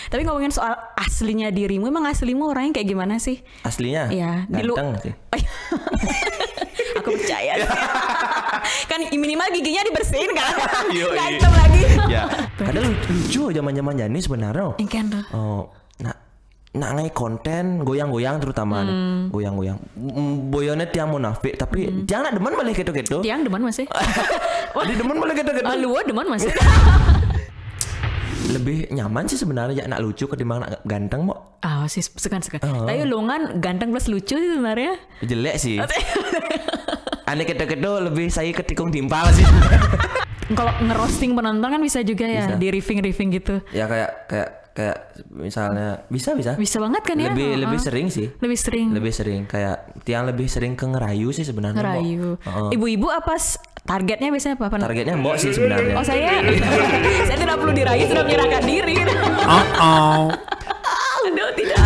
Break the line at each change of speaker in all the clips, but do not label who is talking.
Tapi ngomongin soal aslinya dirimu, emang aslimu orangnya kayak gimana sih?
Aslinya?
Iya,
ganteng sih.
Aku percaya. Kan minimal giginya dibersihin kan?
Yo,
Ganteng lagi.
Ya. Kadang lucu zaman-zaman Jani sebenarnya.
Ikan tuh.
Oh, nak ngai konten goyang-goyang terutama goyang-goyang. Boyone tiang munafik tapi tiang nak demen balik gitu-gitu.
Tiang demen masih.
Di demen balik gitu-gitu.
Lu demen masih.
Lebih nyaman sih sebenarnya ya nak lucu ketimbang nak ganteng mo.
Sih sekan. Tapi lu kan ganteng plus lucu sih sebenarnya.
Jelek sih. Aneh gitu-gitu lebih saya ketikung timpal sih.
Kalau ngerosting penonton kan bisa juga ya, di riffing gitu.
Ya kayak misalnya bisa
banget kan ya.
Lebih sering sih. Lebih sering kayak tiang lebih sering ke ngerayu sih sebenarnya.
Ngerayu. Ibu-ibu apa targetnya biasanya apa?
Targetnya mbok sih sebenarnya.
Oh saya tidak perlu dirayu, sudah menyerahkan diri. Aduh tidak.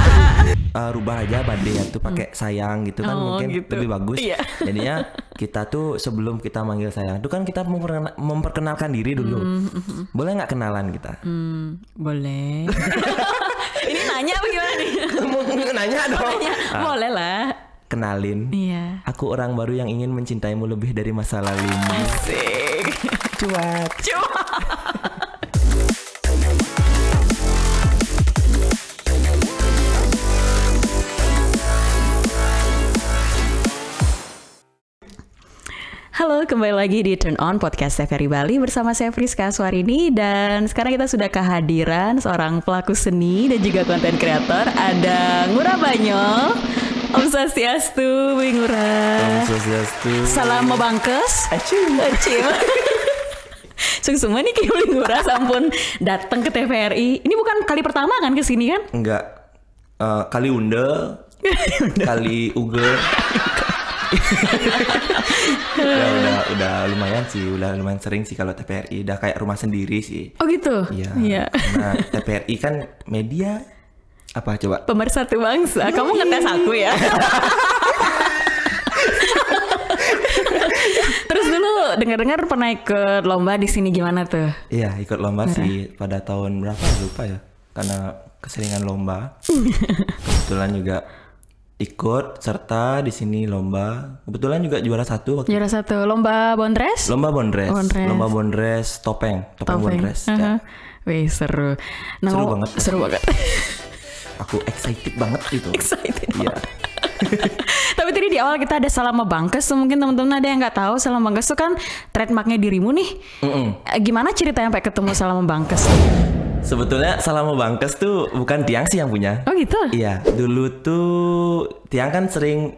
Rubah aja badai tuh pakai sayang gitu kan mungkin gitu. Lebih bagus. Iya. Jadinya kita tuh sebelum kita manggil sayang tuh kan kita memperkenalkan diri dulu. Boleh nggak kenalan kita?
Boleh. Ini nanya apa gimana nih?
Nanya dong.
Boleh lah.
Kenalin.
Iya.
Aku orang baru yang ingin mencintaimu lebih dari masa lalumu.
Asik.
Cuak.
Halo, kembali lagi di Turn On Podcast TVRI Bali bersama saya Friska Aswarini. Dan sekarang kita sudah kehadiran seorang pelaku seni dan juga konten kreator. Ada Ngurah Banyol. Om Swastiastu, Bu Ngurah.
Om Swastiastu.
Salam mabangkes.
Acim.
Semua nih kayak Bu Ngurah sampun datang ke TVRI. Ini bukan kali pertama kan kesini kan?
Enggak. Kali unde. Kali uge. udah lumayan sih, udah lumayan sering sih kalau TVRI, udah kayak rumah sendiri sih.
Oh gitu.
Iya. Nah TVRI kan media apa coba?
Pemersatu bangsa. Kamu ngetes aku ya. Terus dulu dengar-dengar pernah ikut lomba di sini, gimana tuh?
Iya ikut lomba sih pada tahun berapa lupa ya, karena keseringan lomba. Kebetulan juga ikut serta di sini lomba. Kebetulan juga juara satu waktu.
Juara satu lomba bondres?
Lomba bondres topeng bondres. Ya.
Wih seru. Nah, seru banget.
Aku excited banget itu. Iya.
Tapi tadi di awal kita ada salam mabangkes. Mungkin teman-teman ada yang nggak tahu salam mabangkes itu kan trademarknya dirimu nih. Gimana ceritanya sampai ketemu salam mabangkes?
Sebetulnya salam mabangkes tuh bukan Tiang sih yang punya.
Oh gitu?
Iya, dulu tuh Tiang kan sering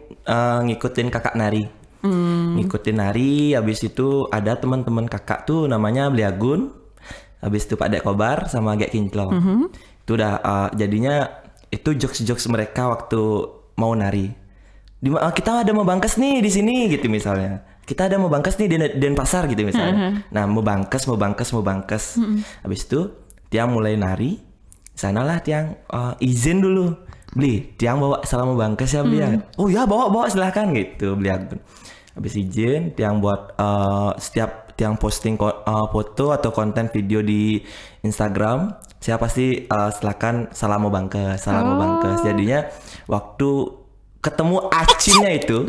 ngikutin kakak nari. Ngikutin nari, habis itu ada teman-teman kakak tuh namanya Bliagun. Habis itu Pak Dek Kobar sama Gek Kinclo. Itu udah jadinya itu jokes-jokes mereka waktu mau nari. Kita ada mabangkes nih di sini gitu misalnya. Kita ada mabangkes nih di Denpasar gitu misalnya. Nah, mabangkes. Habis itu Tiang mulai nari, sanalah Tiang izin dulu, Tiang bawa salam mabangkes ya Bli ya. Oh ya bawa silahkan gitu Bli. Habis izin Tiang buat setiap Tiang posting foto atau konten video di Instagram, saya pasti silakan salam mabangkes. Jadinya waktu ketemu acimnya itu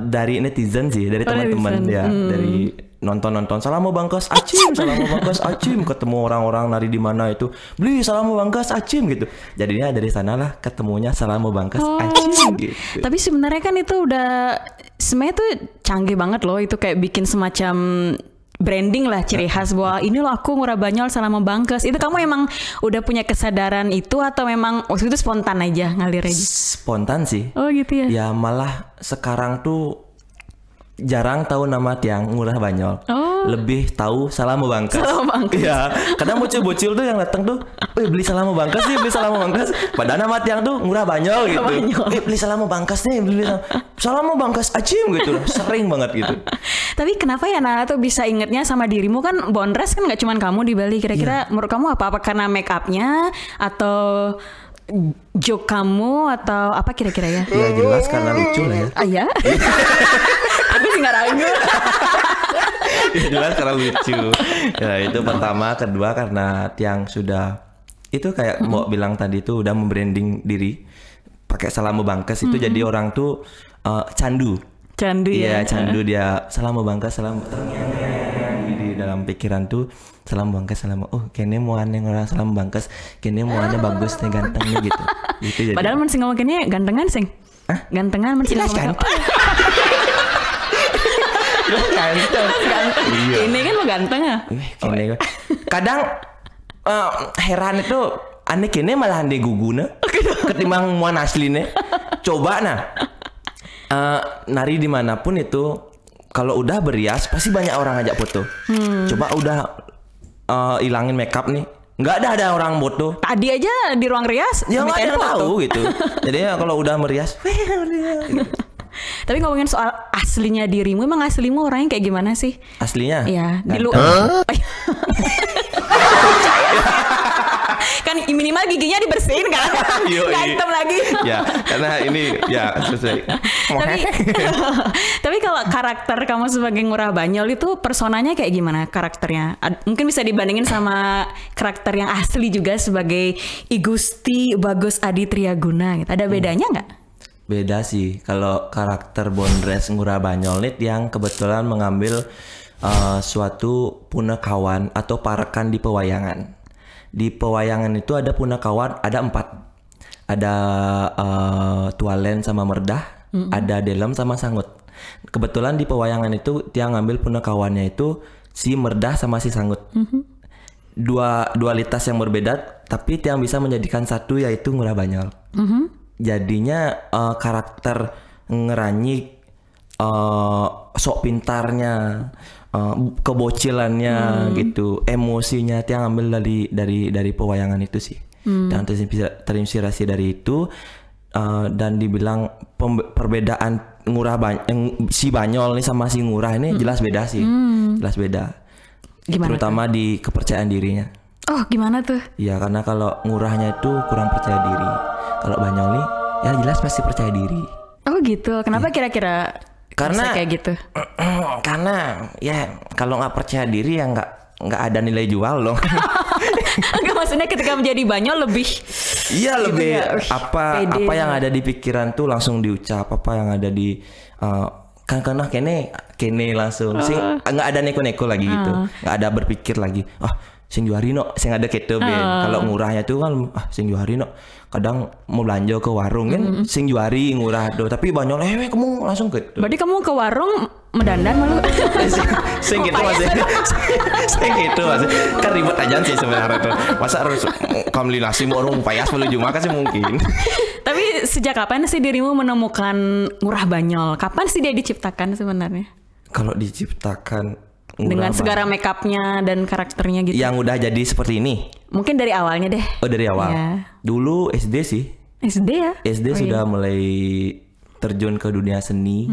dari netizen sih, dari teman-teman ya, dari nonton salam mabangkes acim, ketemu orang-orang nari di mana itu Bli salam mabangkes acim gitu. Jadinya dari sanalah ketemunya salam mabangkes acim gitu.
Tapi sebenarnya kan itu udah sebenarnya tuh canggih banget loh, itu kayak bikin semacam branding lah, ciri khas bahwa ini loh aku Ngurah Banyol salam mabangkes. Itu kamu emang udah punya kesadaran itu atau memang waktu itu spontan aja, ngalir aja? Spontan
sih.
Oh gitu ya.
Ya malah sekarang tuh jarang tahu nama Tiang Ngurah Banyol. Lebih tahu salam mabangkes. Iya, kadang bocil-bocil tuh yang datang tuh, beli salam mabangkes nih, beli salam mabangkes. Padahal nama Tiang tuh Ngurah Banyol gitu. Beli salam mabangkes nih, beli salam mabangkes acim gitu. Sering banget gitu.
Tapi kenapa ya Nana tuh bisa ingetnya sama dirimu, kan bondres kan nggak cuma kamu di Bali. Kira-kira menurut kamu apa karena make upnya atau joke kamu atau apa kira-kira ya?
Ya jelas karena lucu lah ya.
Ya? Aku sih nggak ragu.
Ya jelas karena lucu. Ya itu pertama, kedua karena Tiang sudah itu kayak mau bilang tadi tuh udah membranding diri pakai Selama Bangkes itu jadi orang tuh candu.
Candu
Iya,
ya.
candu dia Selama Bangkes Selama di dalam pikiran tuh Selama Bangkes Selama kene mau aneh orang Selama Bangkes kene mau aneh bagus nih ganteng nih gitu. Gitu jadi.
Padahal men sing ngomong kene gantengan sing. Gantengan men sing
Jelas
ngomong.
ganteng. Ganteng. Iya.
Ini kan lo ganteng ya.
Kene. Kadang heran itu aneh kene malah ande guguna ketimbang muan aslinya. Coba nah nari dimanapun itu kalau udah berias pasti banyak orang ngajak foto. Coba udah ilangin makeup nih, nggak ada orang foto.
Tadi aja di ruang rias
Ya nggak ada yang
foto.
tahu gitu. Jadi ya kalau udah merias,
Tapi ngomongin soal aslinya dirimu, emang aslimu orangnya kayak gimana sih?
aslinya.
Iya, di lu.
Ganteng.
Kan minimal giginya dibersihin kan?
Yoi.
Nggak hitam lagi.
Ya karena ini ya sesuai.
Tapi kalau karakter kamu sebagai Ngurah Banyol itu personanya kayak gimana karakternya? Mungkin bisa dibandingin sama karakter yang asli juga sebagai I Gusti Bagus Adi Triaguna gitu. Ada bedanya nggak?
Beda sih kalau karakter Bondres Ngurah Banyol nih yang kebetulan mengambil suatu punakawan atau parekan di pewayangan. Di pewayangan itu ada punakawan, ada 4. Ada Tualen sama Merdah, ada Delem sama Sangut. Kebetulan di pewayangan itu dia ngambil punakawannya itu si Merdah sama si Sangut. Dua dualitas yang berbeda, tapi yang bisa menjadikan satu yaitu Ngurah Banyol. Jadinya karakter ngeranyik, sok pintarnya, kebocilannya gitu, emosinya dia ngambil dari pewayangan itu sih. Dan terinspirasi dari itu dan dibilang perbedaan si Banyol nih sama si Ngurah ini jelas beda sih. Jelas beda.
Gimana
Terutama di kepercayaan dirinya.
Oh, gimana tuh?
Iya, karena kalau Ngurahnya itu kurang percaya diri. Kalau Banyol nih ya jelas pasti percaya diri.
Oh gitu. Kenapa kira-kira
Karena
bisa kayak gitu?
Karena ya kalau nggak percaya diri ya nggak ada nilai jual loh.
Enggak, maksudnya ketika menjadi Banyol lebih
Iya
gitu
lebih
ya. Pede.
apa yang ada di pikiran tuh langsung diucap, apa yang ada di kan karena kene langsung sing nggak ada neko-neko lagi gitu, nggak ada berpikir lagi sing juari no sing ada gitu ben. Kalau Ngurahnya tuh kan sing juari no kadang mau belanja ke warung kan sing juari Ngurah do, tapi Banyol kamu langsung gitu.
Berarti kamu ke warung medandan malu.
Sing gitu masih sing gitu masih kan ribet aja sih sebenarnya tuh, masa harus kamu nasi mau orang payas menuju makan sih mungkin.
Tapi sejak kapan sih dirimu menemukan Ngurah Banyol? Kapan sih dia diciptakan sebenarnya?
Kalau diciptakan
Dengan segala make upnya dan karakternya gitu.
yang udah jadi seperti ini.
Mungkin dari awalnya deh.
Oh dari awal.
Iya.
Dulu SD sih.
SD ya?
SD sudah mulai terjun ke dunia seni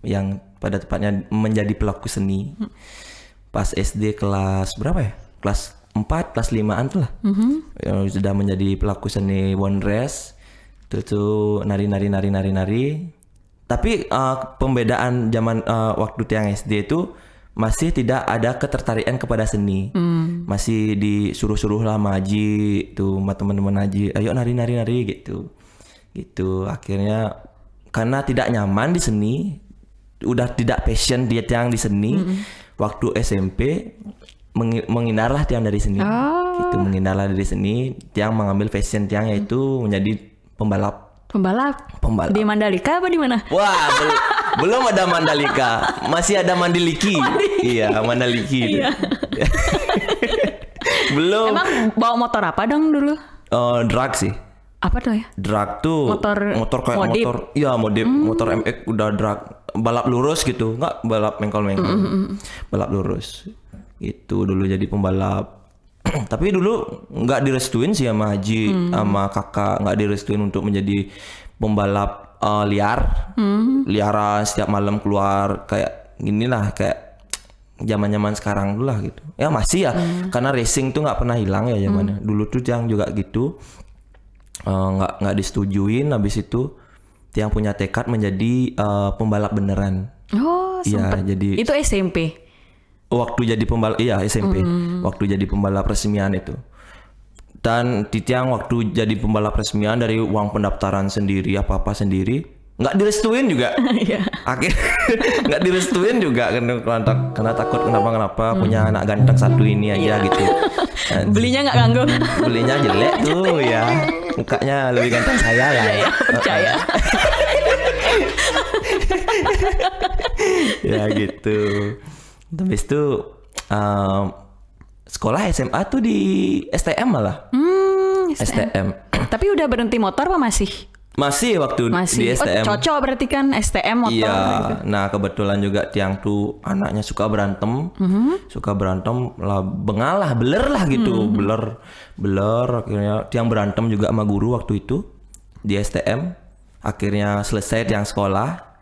yang pada tepatnya menjadi pelaku seni. Pas SD kelas berapa ya? Kelas 4, kelas 5-an tuh lah. Sudah menjadi pelaku seni Bondres. Terus tuh nari. Tapi pembedaan zaman waktu tiang SD itu masih tidak ada ketertarikan kepada seni. Masih disuruh-suruh lah maji tuh sama teman-teman maji, ayo nari gitu. Gitu akhirnya karena tidak nyaman di seni, udah tidak passion dia yang di seni. Waktu SMP menghindarlah tiang dari seni. Gitu menghindarlah dari seni, tiang mengambil passion tiang yaitu menjadi pembalap. Di Mandalika apa di mana? Wah, belum ada Mandalika, masih ada Mandaliki. Iya, Mandaliki.
Iya.
Belum.
Emang bawa motor apa dong dulu?
Drag sih.
Apa tuh ya?
Drag tuh motor kayak
modif.
motor. Iya, motor MX udah drag. Balap lurus gitu, nggak balap mengkol-mengkol. Balap lurus. Itu dulu jadi pembalap. Tapi dulu nggak direstuin sih sama Haji sama kakak, nggak direstuin untuk menjadi pembalap liaran setiap malam keluar kayak ginilah, kayak zaman sekarang dulu lah gitu. Ya masih ya, karena racing tuh nggak pernah hilang ya zamannya. Dulu tuh yang juga gitu, nggak disetujuin. Habis itu yang punya tekad menjadi pembalap beneran.
Oh,
iya, jadi
itu SMP.
Waktu jadi pembalap, iya SMP. Waktu jadi pembalap resmian itu. Dan di tiang waktu jadi pembalap resmian dari uang pendaftaran sendiri apa-apa sendiri, nggak direstuin juga.
Iya.
Akhirnya nggak direstuin juga karena takut kenapa punya anak ganteng satu ini aja gitu.
Belinya nggak ganggu.
Belinya jelek tuh ya, mukanya lebih ganteng saya lah ya.
Percaya.
Ya gitu. Habis itu sekolah SMA tuh di STM malah. STM.
Tapi udah berhenti motor apa masih?
Masih waktu di STM.
Oh, cocok berarti kan STM motor.
Iya.
Gitu.
Nah kebetulan juga tiang tuh anaknya suka berantem, lah bengal lah, beler lah gitu, beler. Akhirnya tiang berantem juga sama guru waktu itu di STM. Akhirnya selesai tiang sekolah.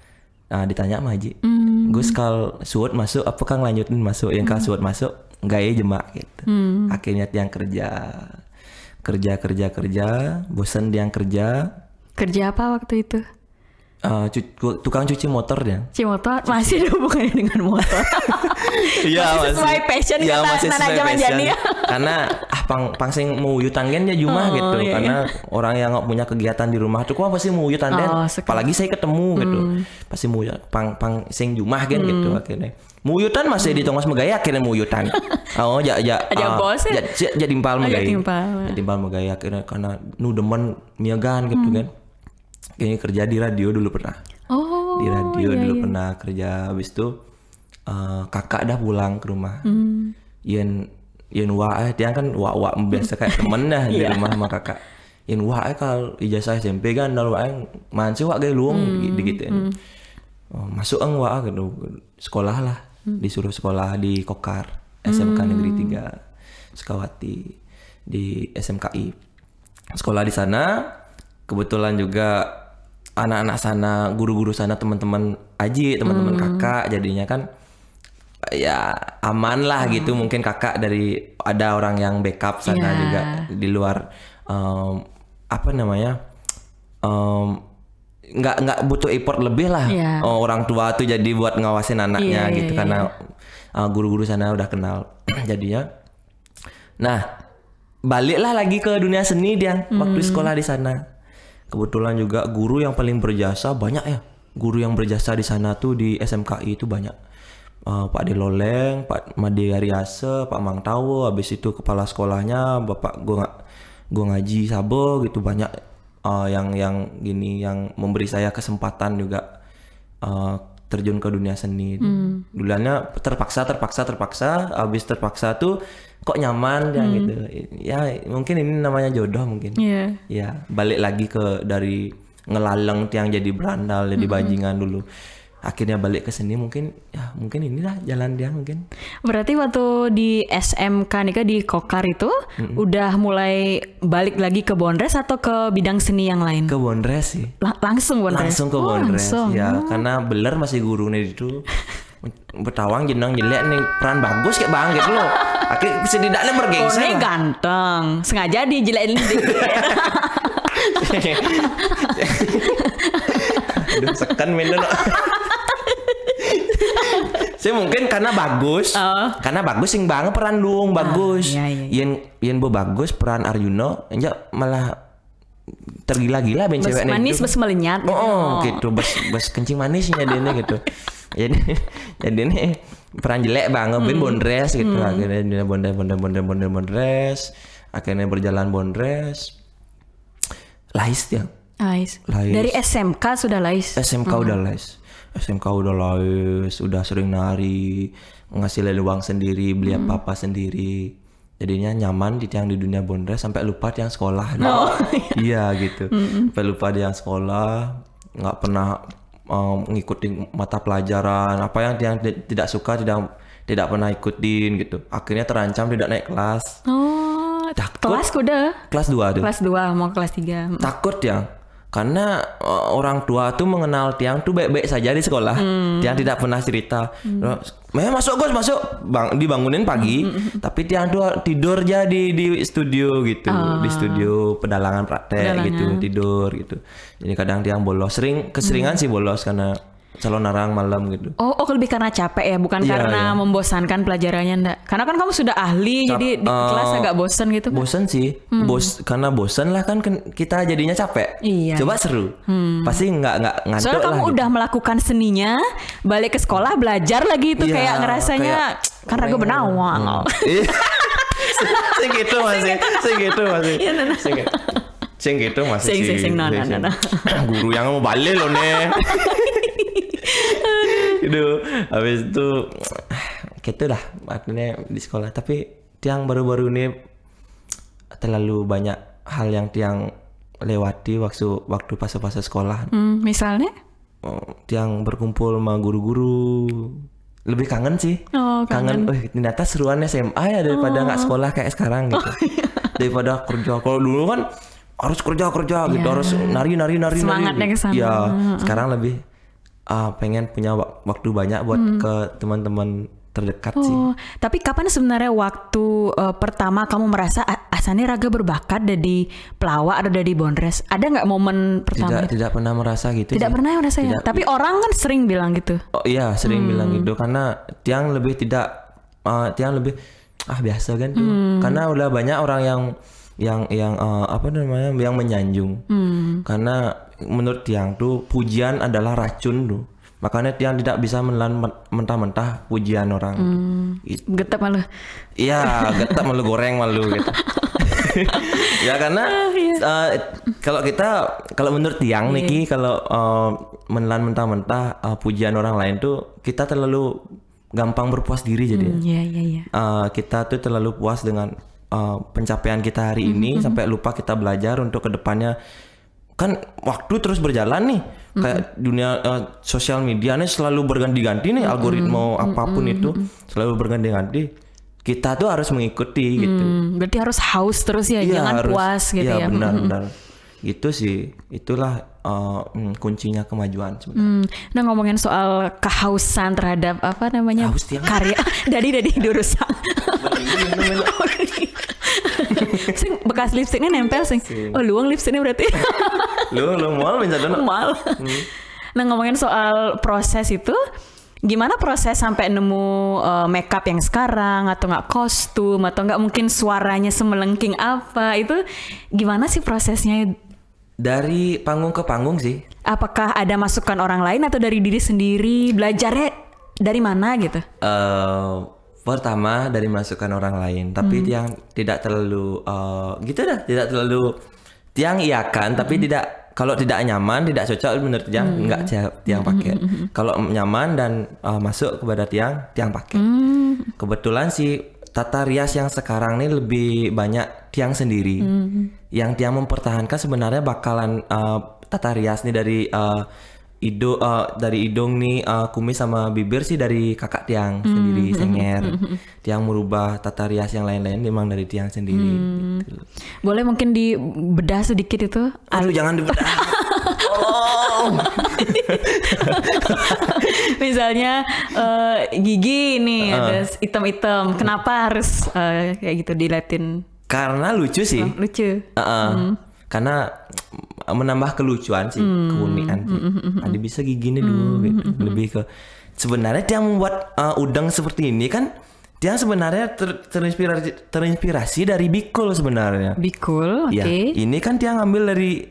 Nah ditanya sama Haji, Gus kalau suut masuk, apakah ngelanjutin masuk? Yang kalau suut masuk, gaya jemak gitu. Akhirnya tiang kerja, bosan tiang kerja.
Kerja apa waktu itu?
Tukang cuci motor dia.
Cuci motor masih ada hubungannya dengan motor.
Iya
masih sesuai passion
ya,
kata
masih
Nana
sesuai
zaman
passion.
jadi.
Karena pangsing mau yutangen ya cuma gitu.
Iya,
Karena orang yang nggak punya kegiatan di rumah tuh kok pasti mau yutangen. Apalagi saya ketemu gitu. Pasti mau pangsing jumah kan gitu akhirnya. Muyutan masih di tongos megaya akhirnya muyutan. Oh ya
bos ya.
Jadi timpal megaya.
Jadi
timpal megaya akhirnya karena nu demen miagan gitu kan. Kayaknya kerja di radio dulu pernah.
Oh.
Di radio dulu pernah kerja. Habis itu kakak dah pulang ke rumah. Yen dia kan wa biasa kayak temen dah di rumah sama kakak. Yen kalau ijazah SMP kan lalu manci wa gaya luang gitu. Masuk wa gitu sekolah lah. Disuruh sekolah di Kokar SMK Negeri 3 Sukawati di SMKI. Sekolah di sana kebetulan juga anak-anak sana, guru-guru sana, teman-teman Aji, teman-teman kakak, jadinya kan ya aman lah gitu. Mungkin kakak dari ada orang yang backup sana juga di luar nggak butuh effort lebih lah. Orang tua tuh jadi buat ngawasin anaknya gitu karena guru-guru sana udah kenal. Jadinya nah baliklah lagi ke dunia seni dia waktu sekolah di sana. Kebetulan juga guru yang paling berjasa banyak ya. Guru yang berjasa di sana tuh di SMKI itu banyak. Pak Deloleng, Pak Made Ariase, Pak Mang Tawo, habis itu kepala sekolahnya Bapak gua ngaji Sabo gitu, banyak yang gini yang memberi saya kesempatan juga terjun ke dunia seni. Dulunya terpaksa, habis terpaksa tuh kok nyaman ya gitu. Ya mungkin ini namanya jodoh mungkin. Ya balik lagi dari ngelaleng tiang jadi berandal, jadi bajingan dulu. Akhirnya balik ke seni mungkin inilah jalan dia mungkin.
Berarti waktu di SMK nih di Kokar itu udah mulai balik lagi ke Bondres atau ke bidang seni yang lain?
Ke Bondres sih.
Langsung Bondres.
Langsung ke Bondres. Ya karena beler masih guru nih itu. Betawang jenang jelek nih peran bagus kayak bang gitu loh. Akhirnya setidaknya bergengsi lah.
Ganteng. Sengaja dijelekin dikit.
Aduh sekan minum. Saya mungkin karena bagus sing banget peran luang bagus. Yen bo bagus peran Arjuno, enggak malah tergila-gila ben cewek
manis bes melenyat.
Gitu bes kencing manisnya dia gitu. Jadi nih peran jelek banget ben Bondres gitu. Akhirnya dia Bondres. Akhirnya berjalan Bondres. Lais dia.
Lais. Dari SMK sudah lais.
SMK udah lais. Udah sering nari, ngasilin uang sendiri, beli apa-apa sendiri. Jadinya nyaman di dunia Bondres sampai lupa tiang sekolah. Iya gitu. Sampai lupa tiang sekolah, nggak pernah ngikutin mata pelajaran. Apa yang tiang tidak suka tidak pernah ikutin gitu. Akhirnya terancam tidak naik kelas. Takut.
Kelas udah?
Kelas 2 tuh.
Kelas 2 mau kelas 3.
Takut ya. Karena orang tua tuh mengenal tiang tuh baik-baik saja di sekolah. Tiang tidak pernah cerita. Masuk Gus, masuk. Dibangunin pagi. Tapi tiang tuh tidur aja di studio gitu. Di studio pedalangan praktek gitu. Tidur gitu. Jadi kadang tiang bolos. Keseringan sih bolos karena calon narang malam gitu.
Oh, lebih karena capek ya, bukan
Iya,
karena
iya.
membosankan pelajarannya ndak. Karena kan kamu sudah ahli, jadi di kelas agak bosan gitu.
Bosan sih, karena bosan lah kan kita jadinya capek.
Iya.
Coba seru, pasti nggak ngantuk
Soalnya
lah.
kamu
gitu.
udah melakukan seninya, balik ke sekolah belajar lagi itu
Iya,
kayak ngerasanya kan raga benawang.
Sing gitu masih, sing gitu masih. Sing gitu masih.
Sing, nah.
Guru yang mau balik loh nih. Gitu. Habis itu gitu lah artinya di sekolah. Tapi tiang baru-baru ini terlalu banyak hal yang tiang lewati waktu fase-fase sekolah.
Misalnya?
Tiang berkumpul sama guru-guru. Lebih kangen sih.
Oh, kangen.
Ternyata seruan SMA ya daripada nggak sekolah kayak sekarang gitu. Daripada kerja. Kalau dulu kan harus kerja gitu, harus nari.
Semangatnya ke sana.
Ya, sekarang lebih pengen punya waktu banyak buat ke teman-teman terdekat sih.
Tapi kapan sebenarnya waktu pertama kamu merasa Asani raga berbakat dari pelawak atau dari bondres? Ada nggak momen pertama?
Tidak pernah merasa gitu.
Tidak
sih.
pernah merasa ya. Tapi orang kan sering bilang gitu.
Oh iya, sering bilang gitu karena tiang lebih biasa kan tuh. Karena udah banyak orang yang yang menyanjung. Karena menurut tiang tuh pujian adalah racun tuh. Makanya tiang tidak bisa menelan mentah-mentah pujian orang.
Getep malu.
Iya, getep malu goreng malu gitu. Ya karena kalau menurut tiang Niki kalau menelan mentah-mentah pujian orang lain tuh kita terlalu gampang berpuas diri jadi.
Iya.
Kita tuh terlalu puas dengan pencapaian kita hari ini sampai lupa kita belajar untuk kedepannya. Kan waktu terus berjalan nih, kayak dunia sosial media nih selalu berganti-ganti nih, algoritma apapun itu selalu berganti-ganti. Kita tuh harus mengikuti gitu.
Berarti harus haus terus ya, jangan puas gitu ya.
Iya benar. Gitu sih, itulah kuncinya kemajuan sebenarnya.
Nah ngomongin soal kehausan terhadap
Haus tiang.
karya dari durusang. Sing bekas lipstiknya nempel sing. Oh luang lipstiknya berarti.
Lu mual menjadi
Mal. Nah ngomongin soal proses itu, gimana proses sampai nemu makeup yang sekarang atau nggak kostum atau nggak mungkin suaranya semelengking apa itu gimana sih prosesnya?
Dari panggung ke panggung sih.
Apakah ada masukan orang lain atau dari diri sendiri? Belajarnya dari mana gitu?
Pertama dari masukan orang lain, tapi tiang tidak terlalu tidak terlalu tiang iakan, tapi tidak kalau tidak nyaman, tidak cocok menurut tiang enggak tiang pakai. Kalau nyaman dan masuk kepada tiang pakai. Kebetulan sih tata rias yang sekarang ini lebih banyak tiang sendiri. Yang tiang mempertahankan sebenarnya bakalan tata rias nih dari dari hidung nih kumis sama bibir sih dari kakak tiang sendiri Senger. Tiang merubah tata rias yang lain-lain memang dari tiang sendiri. Gitu.
Boleh mungkin dibedah sedikit itu?
Aduh jangan dibedah.
Misalnya gigi nih ada hitam-hitam. Kenapa harus kayak gitu diliatin?
Karena lucu sih.
Lucu.
Karena menambah kelucuan sih, keunikan sih. Ada bisa gigi nih dulu gitu. Lebih ke sebenarnya dia membuat udang seperti ini kan dia sebenarnya terinspirasi dari bikul sebenarnya.
Bikul, oke.
Ya, ini kan dia ngambil dari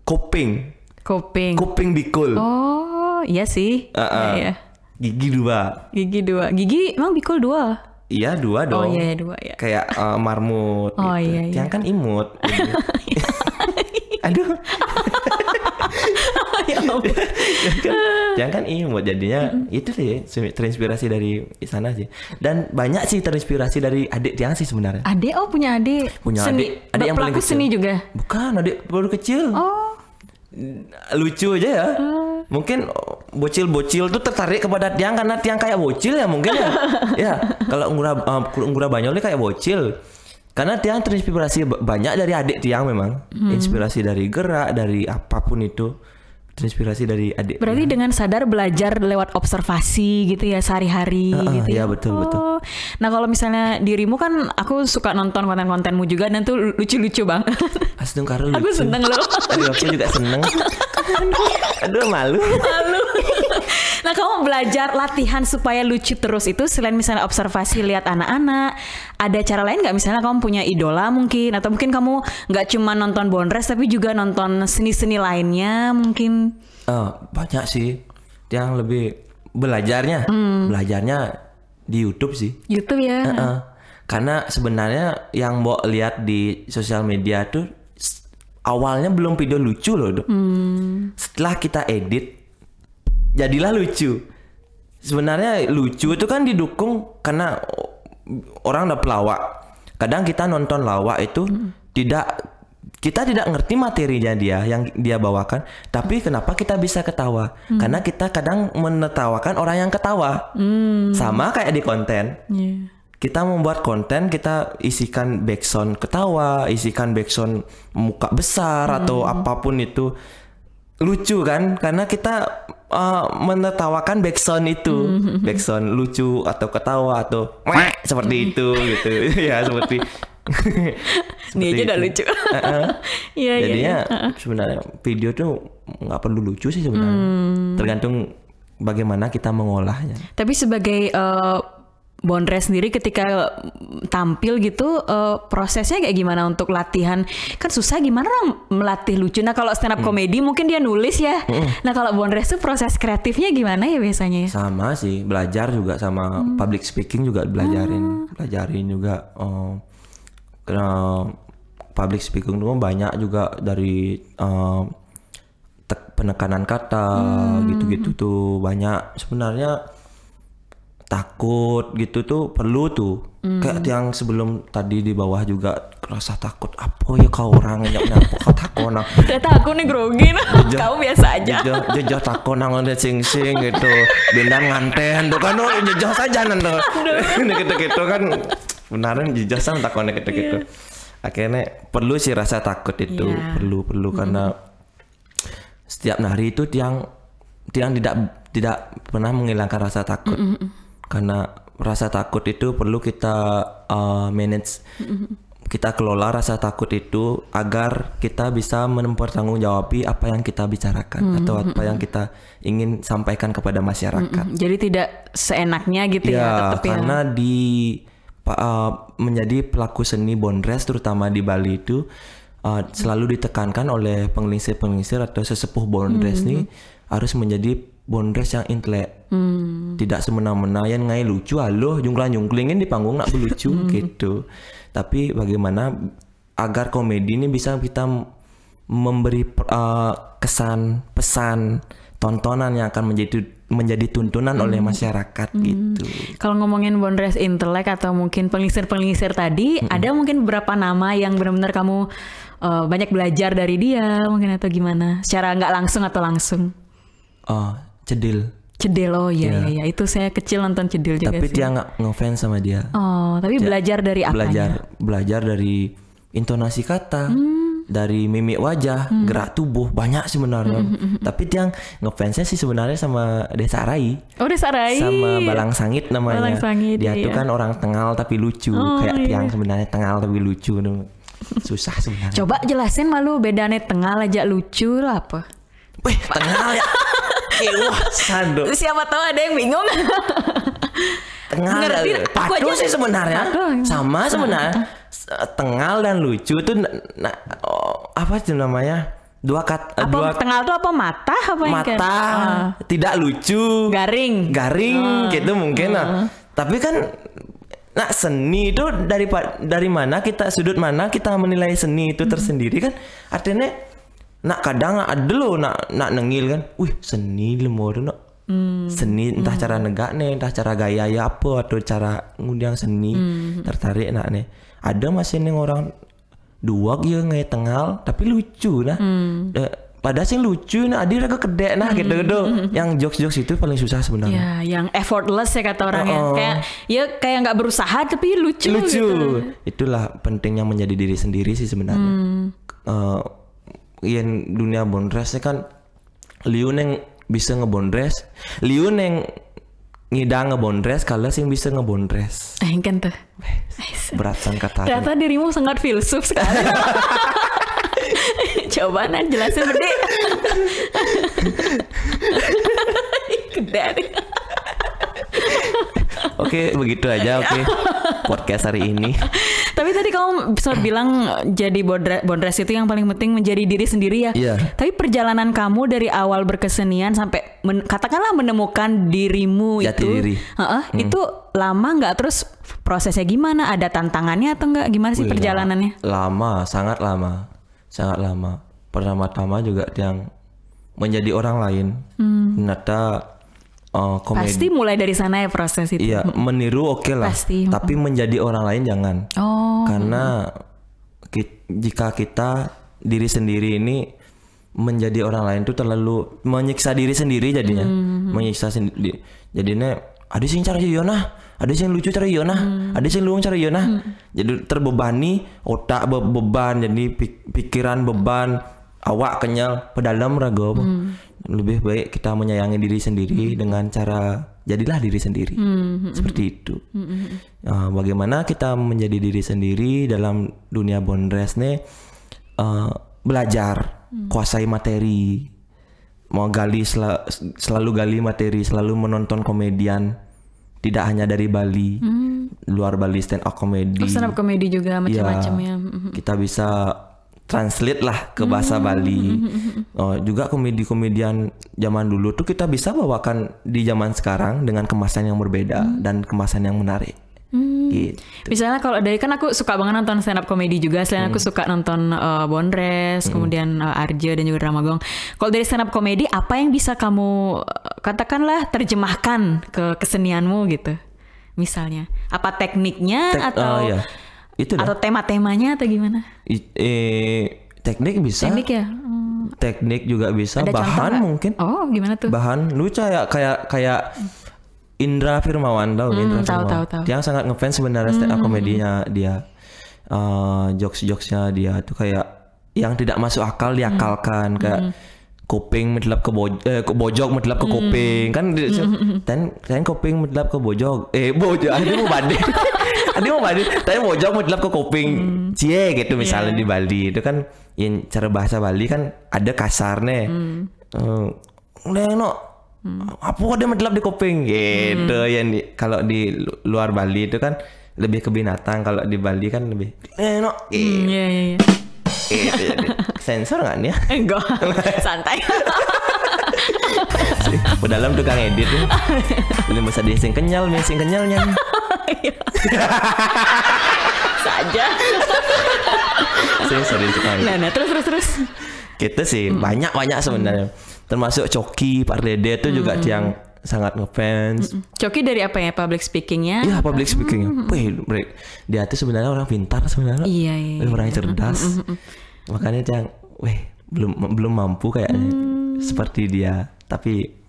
koping. Koping bikul.
Oh, iya sih. Iya.
Gigi 2.
Gigi emang bikul 2?
Iya 2 dong.
Oh iya 2 ya.
Kayak marmut
Oh
gitu.
iya.
Tiang kan imut. Aduh.
Ya ampun.
Tiang kan imut jadinya itu sih terinspirasi dari sana sih. Dan banyak sih terinspirasi dari adik Tiang sih sebenarnya.
Adik punya adik.
Punya
seni.
adik yang paling
pelaku
kecil.
seni juga.
Bukan, adik baru kecil.
Oh.
Lucu aja ya. Mungkin bocil-bocil tuh tertarik kepada Tiang karena Tiang kayak bocil ya mungkin ya. Ya, kalau Ngura Banyol ini kayak bocil. Karena Tiang terinspirasi banyak dari adik Tiang memang. Inspirasi dari gerak, dari apapun itu. Terinspirasi dari adik.
Berarti dengan sadar belajar lewat observasi gitu ya sehari-hari gitu
ya.
ya.
Betul.
Nah kalau misalnya dirimu kan aku suka nonton konten-kontenmu juga dan tuh lucu-lucu banget.
Astung karo lucu.
Aku seneng loh.
Aduh aku juga seneng. Aduh malu.
Nah kamu belajar latihan supaya lucu terus itu selain misalnya observasi lihat anak-anak, ada cara lain nggak? Misalnya kamu punya idola mungkin, atau mungkin kamu nggak cuma nonton Bondres tapi juga nonton seni-seni lainnya mungkin?
Banyak sih yang lebih belajarnya di YouTube sih.
YouTube ya.
Karena sebenarnya yang Mbok lihat di sosial media tuh awalnya belum video lucu loh. Setelah kita edit jadilah lucu. Sebenarnya lucu itu kan didukung karena orang udah pelawak. Kadang kita nonton lawak itu kita tidak ngerti materinya dia yang dia bawakan, tapi kenapa kita bisa ketawa? Karena kita kadang menertawakan orang yang ketawa. Sama kayak di konten. Kita membuat konten, kita isikan backsound ketawa, isikan backsound muka besar atau apapun itu. Lucu kan? Karena kita menertawakan backsound itu. Backsound lucu atau ketawa atau seperti itu gitu. Ya seperti
ini aja udah lucu.
Jadinya sebenarnya video tuh nggak perlu lucu sih sebenarnya. Tergantung bagaimana kita mengolahnya.
Tapi sebagai Bondres sendiri ketika tampil gitu prosesnya kayak gimana untuk latihan? Kan susah gimana orang melatih lucu. Nah kalau stand up comedy mungkin dia nulis ya. Nah kalau Bondres tuh proses kreatifnya gimana ya biasanya?
Sama sih, belajar juga sama public speaking juga belajarin juga. Public speaking tuh banyak juga dari penekanan kata gitu-gitu tuh banyak sebenarnya. Takut gitu tuh perlu tuh. Kayak yang sebelum tadi di bawah juga rasa takut apa ya kau orang nyap kau takut nang.
Ternyata aku nih grogi nah. Kau biasa aja.
Jejak takut nang ada sing-sing gitu. Bindang nganten tuh kan jejak saja nang tuh. Gitu-gitu kan. Benaran jejak sama takutnya gitu-gitu. Akhirnya perlu sih rasa takut itu. Perlu karena setiap hari itu tiang tidak pernah menghilangkan rasa takut. Karena rasa takut itu perlu kita manage, kita kelola rasa takut itu agar kita bisa mempertanggungjawabi apa yang kita bicarakan atau apa yang kita ingin sampaikan kepada masyarakat.
Jadi tidak seenaknya gitu ya, tetap
karena menjadi pelaku seni Bondres terutama di Bali itu selalu ditekankan oleh penglingsir atau sesepuh Bondres nih harus menjadi Bondres yang intelek, tidak semena-mena yang ngai lucu, halo jungkling-jungklingin di panggung nak lucu gitu. Tapi bagaimana agar komedi ini bisa kita memberi kesan, pesan, tontonan yang akan menjadi tuntunan oleh masyarakat gitu.
Kalau ngomongin Bondres intelek atau mungkin penglingsir tadi, ada mungkin beberapa nama yang benar-benar kamu banyak belajar dari dia mungkin atau gimana? Secara nggak langsung atau langsung?
Cedil,
oh iya, itu saya kecil nonton Cedil juga
tapi
sih.
dia nggak ngefans sama dia.
Tapi belajar dari apanya?
Belajar dari intonasi kata, dari mimik wajah, gerak tubuh, banyak sebenarnya. Tapi dia ngefansnya sih sebenarnya sama Desa Rai.
Oh Desa Rai.
Sama Balang Sangit namanya.
Balang Sangit,
dia tuh kan orang Tengal tapi lucu, kayak tiang sebenarnya Tengal tapi lucu tuh. Susah sebenarnya.
Coba jelasin malu bedanya Tengal aja lucu lah apa?
Wih, Tengal ya. Wah, sando.
Siapa tahu ada yang bingung.
Tengal padu sih sebenarnya. Sama sebenarnya. Tengal dan lucu itu apa sih namanya? Dua
Tengal tuh apa mata apa yang
mata tidak lucu.
Garing
gitu mungkin Tapi kan seni itu dari mana kita sudut mana kita menilai seni itu tersendiri kan artinya kadang ada lo nak nengil kan, seni lemur seni entah cara negak nih, entah cara gaya ya apa atau cara ngundang seni tertarik nih. Ada masih nih orang dua gitu ngai Tengal tapi lucu padahal sih lucu adir agak kedek gitu. Yang jokes itu paling susah sebenarnya.
Ya, yang effortless ya kata orangnya. Kayak nggak berusaha tapi lucu. Gitu.
Itulah pentingnya menjadi diri sendiri sih sebenarnya. Yang dunia Bondresnya kan liu neng bisa ngebondres, liu neng ngidang ngebondres, kalau sih bisa ngebondres.
Kan tuh.
Berat kata.
Ternyata dirimu sangat filsuf sekali. Coba jelasin berde.
Oke, begitu aja. Oke, podcast hari ini.
Tapi tadi kamu sempat bilang jadi bondres itu yang paling penting menjadi diri sendiri ya.
Iya.
Tapi perjalanan kamu dari awal berkesenian sampai katakanlah menemukan dirimu
Jati
itu,
diri.
Itu lama nggak? Terus prosesnya gimana? Ada tantangannya atau enggak? Gimana sih perjalanannya?
Lama, sangat lama, sangat lama. Pertama-tama juga yang menjadi orang lain. Ternyata komedi.
Pasti mulai dari sana ya proses itu.
Iya, meniru oke lah.
Pasti.
Tapi menjadi orang lain jangan.
Oh.
Karena jika kita diri sendiri ini menjadi orang lain itu terlalu menyiksa diri sendiri jadinya. Menyiksa sendiri. Jadinya ada sing cara Yona, ada sing lucu cara Yona, ada sing luang cara Yona. Jadi terbebani otak beban, jadi pikiran beban, awak kenyal, pedalam raga. Lebih baik kita menyayangi diri sendiri dengan cara jadilah diri sendiri. Seperti itu. Bagaimana kita menjadi diri sendiri dalam dunia bondres nih, belajar, kuasai materi, mau gali selalu gali materi, selalu menonton komedian, tidak hanya dari Bali, luar Bali stand up komedi.
Stand up komedi juga macam-macam ya.
Kita bisa translate lah ke bahasa Bali. Juga komedi-komedian zaman dulu tuh kita bisa bawakan di zaman sekarang dengan kemasan yang berbeda dan kemasan yang menarik. Gitu.
Misalnya kalau dari kan aku suka banget nonton stand up komedi juga. Selain aku suka nonton Bondres, kemudian Arja dan juga Ramagong. Kalau dari stand up komedi apa yang bisa kamu katakanlah terjemahkan ke kesenianmu gitu? Misalnya apa tekniknya atau
itu
atau tema-temanya atau gimana?
Teknik bisa.
Teknik ya.
Teknik juga bisa.
Ada
bahan mungkin.
Oh, gimana tuh?
Bahan lu kayak Indra Firmawan tahu Indra Firmawan.
Tahu.
Yang sangat ngefans sebenarnya stand up komedinya dia. Jokes-jokesnya dia tuh kayak yang tidak masuk akal diakalkan kayak kuping medlap ke bojog medlap ke kuping kan dan kuping medlap ke bojog bojog ada mau banding tapi bojog medlap ke kuping cie gitu misalnya di Bali itu kan yang cara bahasa Bali kan ada kasarnya apa ada medlap di kuping gitu yang kalau di luar Bali itu kan lebih ke binatang, kalau di Bali kan lebih
Iya.
Jadi sensor nggak nih ya?
Enggak, santai.
Dalam tukang edit nih. Belum bisa dising kenyalnya.
Saja.
Sering tukang.
Nah, terus.
Kita sih banyak sebenarnya. Termasuk Coki, Pak Dede itu juga yang sangat ngefans.
Coki dari apa ya? Public speakingnya?
Iya, public speaking. Dia tuh sebenarnya orang pintar sebenarnya.
Iya.
Orang yang cerdas. Makanya yang, belum mampu kayaknya seperti dia. Tapi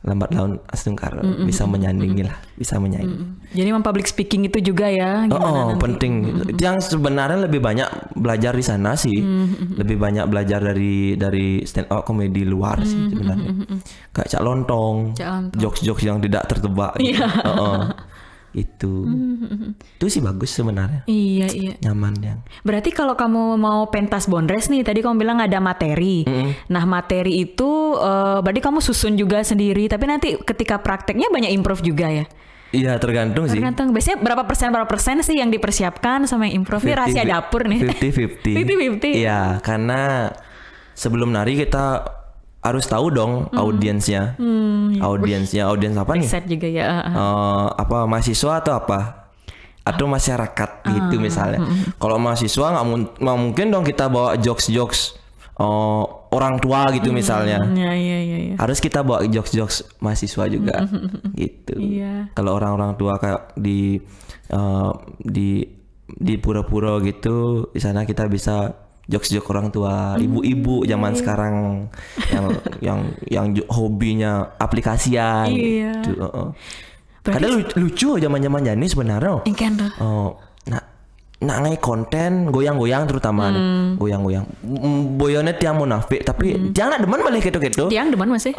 lambat laun astungkar bisa menyandingi lah, bisa menyaingi.
Jadi memang public speaking itu juga ya?
Penting. Yang sebenarnya lebih banyak belajar di sana sih. Lebih banyak belajar dari stand up komedi luar sih sebenarnya. Kayak Cak Lontong, jokes-jokes yang tidak tertebak. Gitu. Itu sih bagus sebenarnya.
Iya.
Nyaman yang.
Berarti kalau kamu mau pentas Bondres nih, tadi kamu bilang ada materi. Nah, materi itu berarti kamu susun juga sendiri, tapi nanti ketika prakteknya banyak improv juga ya?
Iya, tergantung sih.
Biasanya berapa persen sih yang dipersiapkan sama yang improv? Ini rahasia dapur nih.
50-50. Iya, karena sebelum nari kita harus tahu dong audiensnya. Audiens apa nih?
Riset juga ya.
Apa mahasiswa atau apa? Atau masyarakat gitu misalnya. Kalau mahasiswa nggak mungkin dong kita bawa jokes orang tua gitu misalnya.
Iya.
Harus kita bawa jokes mahasiswa juga gitu.
Iya.
Kalau orang-orang tua kayak di pura-pura gitu, di sana kita bisa jokes orang tua, ibu-ibu zaman sekarang yang hobinya aplikasian gitu. Kadang lucu zaman-zaman Jani sebenarnya. Nak ngai konten goyang-goyang terutama goyang-goyang. Boyone tiang munafik tapi tiang nak demen balik gitu-gitu.
Tiang demen masih.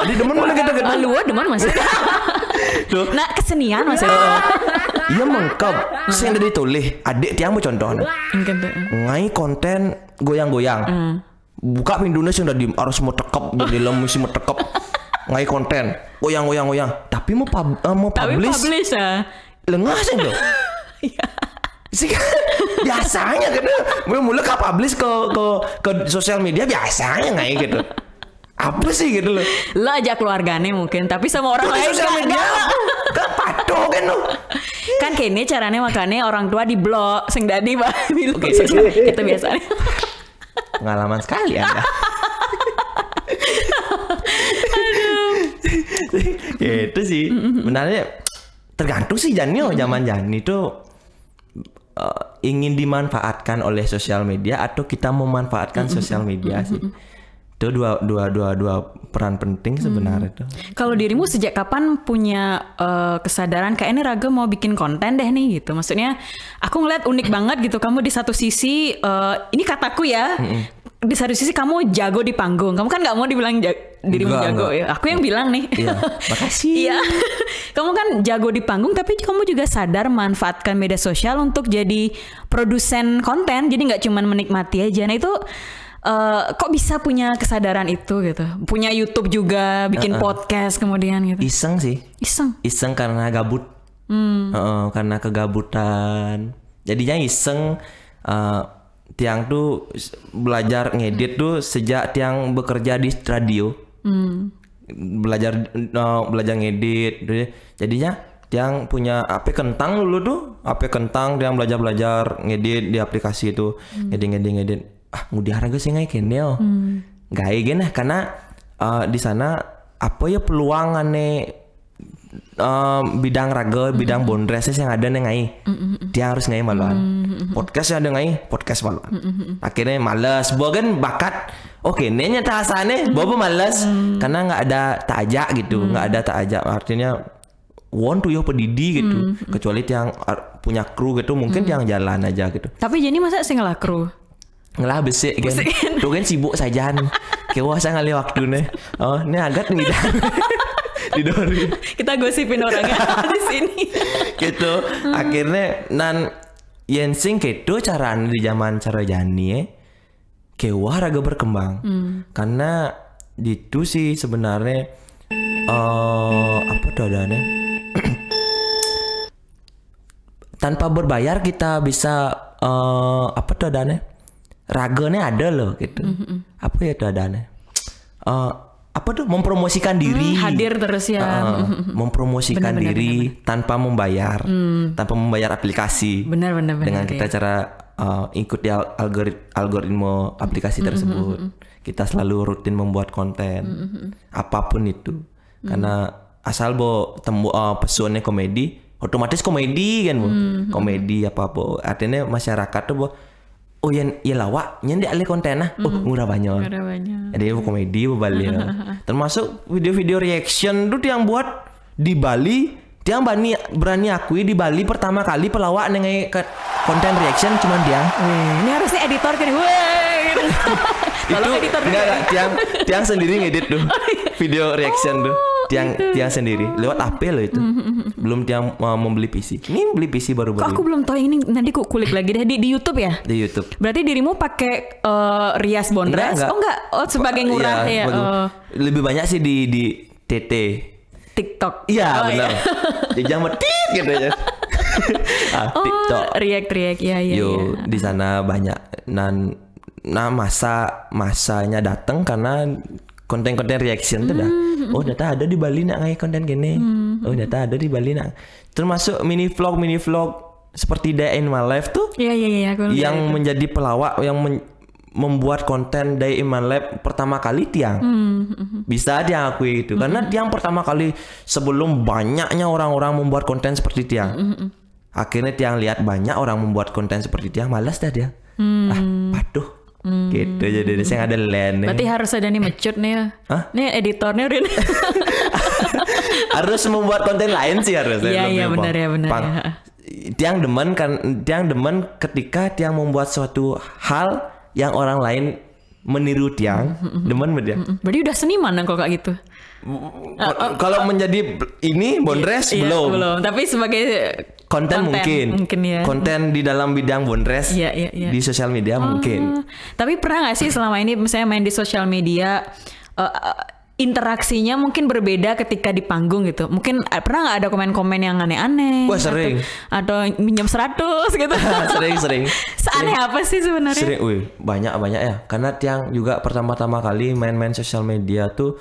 Di demen balik gitu-gitu.
Luar demen masih. Nah, kesenian masih.
Iya mengkap. Sing dari tulis adik tiang mau contoh. Ngai konten goyang-goyang. Buka pintunya sing udah harus mau tekep di dalam mesti mau tekep. ngai konten, goyang. Tapi mau publish
ya.
lengah sih tuh. Sih biasanya kan mulai ke publish ke sosial media biasanya ngai gitu. Apa sih gitu loh?
Lo ajak keluargane mungkin, tapi sama orang lain
sosial media kan patuh kan lo.
Kan kene caranya makanya orang tua di blok sing dadi bilang kita biasanya.
Pengalaman sekali Anda. Gitu sih. Benarnya tergantung sih zaman Jani tuh ingin dimanfaatkan oleh sosial media atau kita memanfaatkan sosial media sih. Itu dua peran penting sebenarnya tuh.
Kalau dirimu sejak kapan punya kesadaran kayak ini Raga mau bikin konten deh nih gitu. Maksudnya aku ngeliat unik banget gitu. Kamu di satu sisi ini kataku ya. Di satu sisi kamu jago di panggung. Kamu kan nggak mau dibilang dirimu jago ya. Aku yang bilang nih.
Iya, makasih.
Iya. Kamu kan jago di panggung tapi kamu juga sadar manfaatkan media sosial untuk jadi produsen konten. Jadi nggak cuma menikmati aja. Nah itu kok bisa punya kesadaran itu gitu? Punya YouTube juga, bikin podcast kemudian gitu.
Iseng sih. Iseng karena gabut. Karena kegabutan. Jadinya iseng. Tiang tuh belajar ngedit tuh sejak Tiang bekerja di radio. Belajar ngedit. Jadinya Tiang punya HP kentang dulu tuh. HP kentang Tiang belajar ngedit di aplikasi itu. Ngedit. Ngudi harga sih ngai kenel. Gai gini karena di sana apa ya peluangannya bidang raga, bidang bondres yang ada nih ngai. Dia harus ngai maluan. Podcast yang ada ngai, podcast maluan. Akhirnya malas. Bukan bakat. Oke, nenya tahasannya, bobo malas karena nggak ada takajak gitu, nggak ada takajak. Artinya want to yo pedidi gitu. Kecuali yang punya kru gitu, mungkin yang jalan aja gitu.
Tapi jadi masa sih ngelah kru?
Ngelah besek kan. Tuh kan sibuk saja. Kewa saya ngali waktu nih. Oh, ini agak nih didori.
Kita gosipin orangnya di sini.
Gitu. Akhirnya nan Yensing gitu caranya di zaman cara Jani kewa raga berkembang. Karena itu sih sebenarnya apa dadanya? Tanpa berbayar kita bisa apa dadanya? Raganya ada loh gitu. Apa ya dadanya? Apa tuh mempromosikan diri,
hadir terus ya,
mempromosikan diri benar. Tanpa membayar aplikasi.
Benar.
Dengan kita cara ikuti algoritma aplikasi tersebut, kita selalu rutin membuat konten, apapun itu, karena asal pesuannya komedi, otomatis komedi kan, komedi apa artinya masyarakat tuh oh ya lawak nyendi alih kontennya murah banyak. Jadi komedi balik. Termasuk video-video reaction tuh yang buat di Bali, dia berani akui di Bali pertama kali pelawak nengai konten reaction cuman dia.
Ini harusnya editor kan.
Itu enggak tiang sendiri ngedit tuh video reaction tuh. Tiang sendiri lewat HP loh itu. Belum Tiang membeli PC. Ini beli PC baru.
Kok aku belum tahu ini, nanti aku kulik lagi deh di YouTube ya?
Di YouTube.
Berarti dirimu pakai rias bondres?
Enggak.
Oh enggak. Oh sebagai ngurah ya.
Lebih banyak sih di TT.
TikTok.
Iya benar. Di jam tit gitu ya. TikTok.
React ya.
Yo di sana banyak masanya datang karena konten-konten reaction tuh dah. Oh data ada di Bali nak ngai konten gini. Oh data ada di Bali nak. Termasuk mini vlog seperti Day in My Life tuh.
Iya.
Yang menjadi pelawak yang membuat konten Day in My Life pertama kali Tiang. Bisa Tiang akui itu. Karena Tiang pertama kali sebelum banyaknya orang-orang membuat konten seperti Tiang. Akhirnya Tiang lihat banyak orang membuat konten seperti Tiang, malas dah dia. Paduh. Gitu jadi saya ada land.
Berarti harus ada nih mecut nih ya. Nih editornya udah.
Harus membuat konten lain sih harusnya.
Iya benar ya.
Tiang demen ketika Tiang membuat suatu hal yang orang lain meniru Tiang. Demen dia.
Berarti udah seniman kalau kayak gitu.
Kalau menjadi ini bondres belum.
Tapi sebagai konten mungkin ya.
Konten di dalam bidang bondres di sosial media mungkin.
Tapi pernah nggak sih selama ini misalnya main di sosial media interaksinya mungkin berbeda ketika di panggung gitu. Mungkin pernah nggak ada komen-komen yang aneh-aneh?
Wah, sering.
Atau minjem 100 gitu.
Sering.
Seaneh apa sih sebenarnya?
Sering, banyak ya. Karena tiang juga pertama-tama kali main-main sosial media tuh,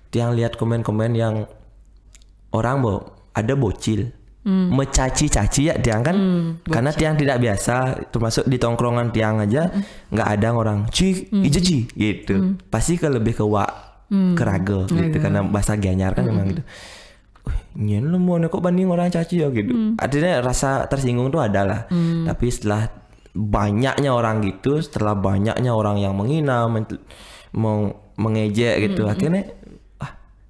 tiang lihat komen-komen yang orang ada bocil. Mencaci-caci ya tiang kan, karena tiang tidak biasa, termasuk di tongkrongan tiang aja nggak ada orang ijeji gitu. Pasti lebih ke ke raga gitu, karena bahasa Gianyar kan memang gitu. Nyen lu mau kok banding orang caci ya gitu. Artinya rasa tersinggung tuh ada lah. Tapi setelah banyaknya orang gitu, setelah banyaknya orang yang menghina, mengejek gitu, akhirnya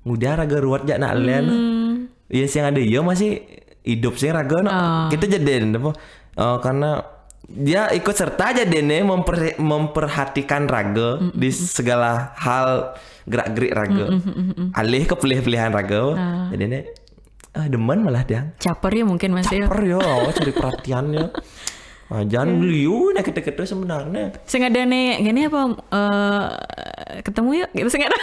udah raga ruwet jak nak lian. Ya sih ada masih hidup sih raga kita jadiin karena dia ikut serta aja dene memperhatikan raga di segala hal gerak-gerik raga. Alih ke pilih-pilihan raga. Jadi ini demen malah dia.
Caper ya mungkin masih.
Caper ya, cari perhatiannya. Jangan liu nih kita sebenarnya.
Sengaja nih gini apa ketemu yuk gitu sengaja.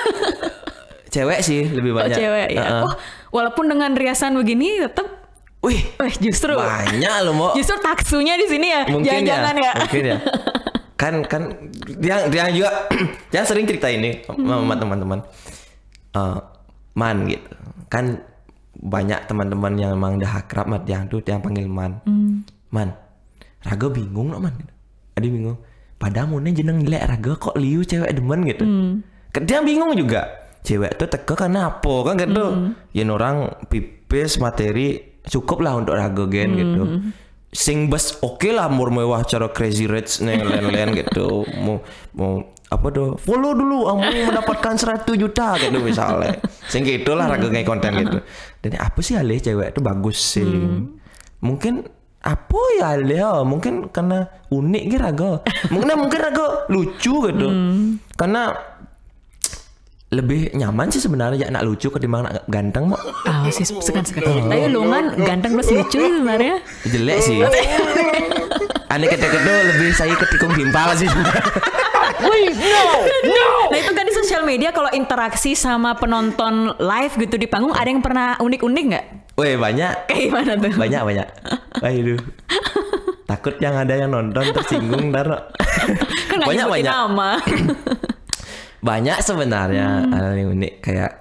Cewek sih lebih banyak.
Cewek ya. Walaupun dengan riasan begini tetap justru
banyak loh mau.
Justru taksunya di sini ya.
Mungkin
jangan ya.
Mungkin ya. kan dia juga dia sering cerita ini sama teman-teman. Man gitu. Kan banyak teman-teman yang emang udah akrab sama dia tuh yang panggil Man. Man, raga bingung loh man. Ada bingung. Padahal mune jeneng jelek raga kok liu cewek demen gitu. Dia bingung juga. Cewek tuh teka karena apa kan gitu. Ya orang pipis materi cukup lah untuk raga gen gitu. Sing bus oke lah mewah cara crazy rich nih lain-lain gitu. Mau apa tuh follow dulu mau mendapatkan 100 juta gitu misalnya. Sing gitulah raga kayak konten gitu. Dan apa sih alih cewek itu bagus sih. Mungkin apa ya alih mungkin karena unik gitu raga. Mungkin raga lucu gitu. Karena lebih nyaman sih sebenarnya anak lucu ketimbang anak ganteng mau.
Sih sekan. Tapi lu kan ganteng plus lucu sebenarnya.
Jelek sih. Aneh kata-kata lebih saya ketikung timpal sih.
Wait, no. Nah itu kan di sosial media kalau interaksi sama penonton live gitu di panggung ada yang pernah unik-unik nggak?
Wih banyak.
Kayak gimana tuh?
Banyak. Aduh. Takut yang ada yang nonton tersinggung ntar.
Kan banyak. Nama.
Banyak sebenarnya hal yang unik kayak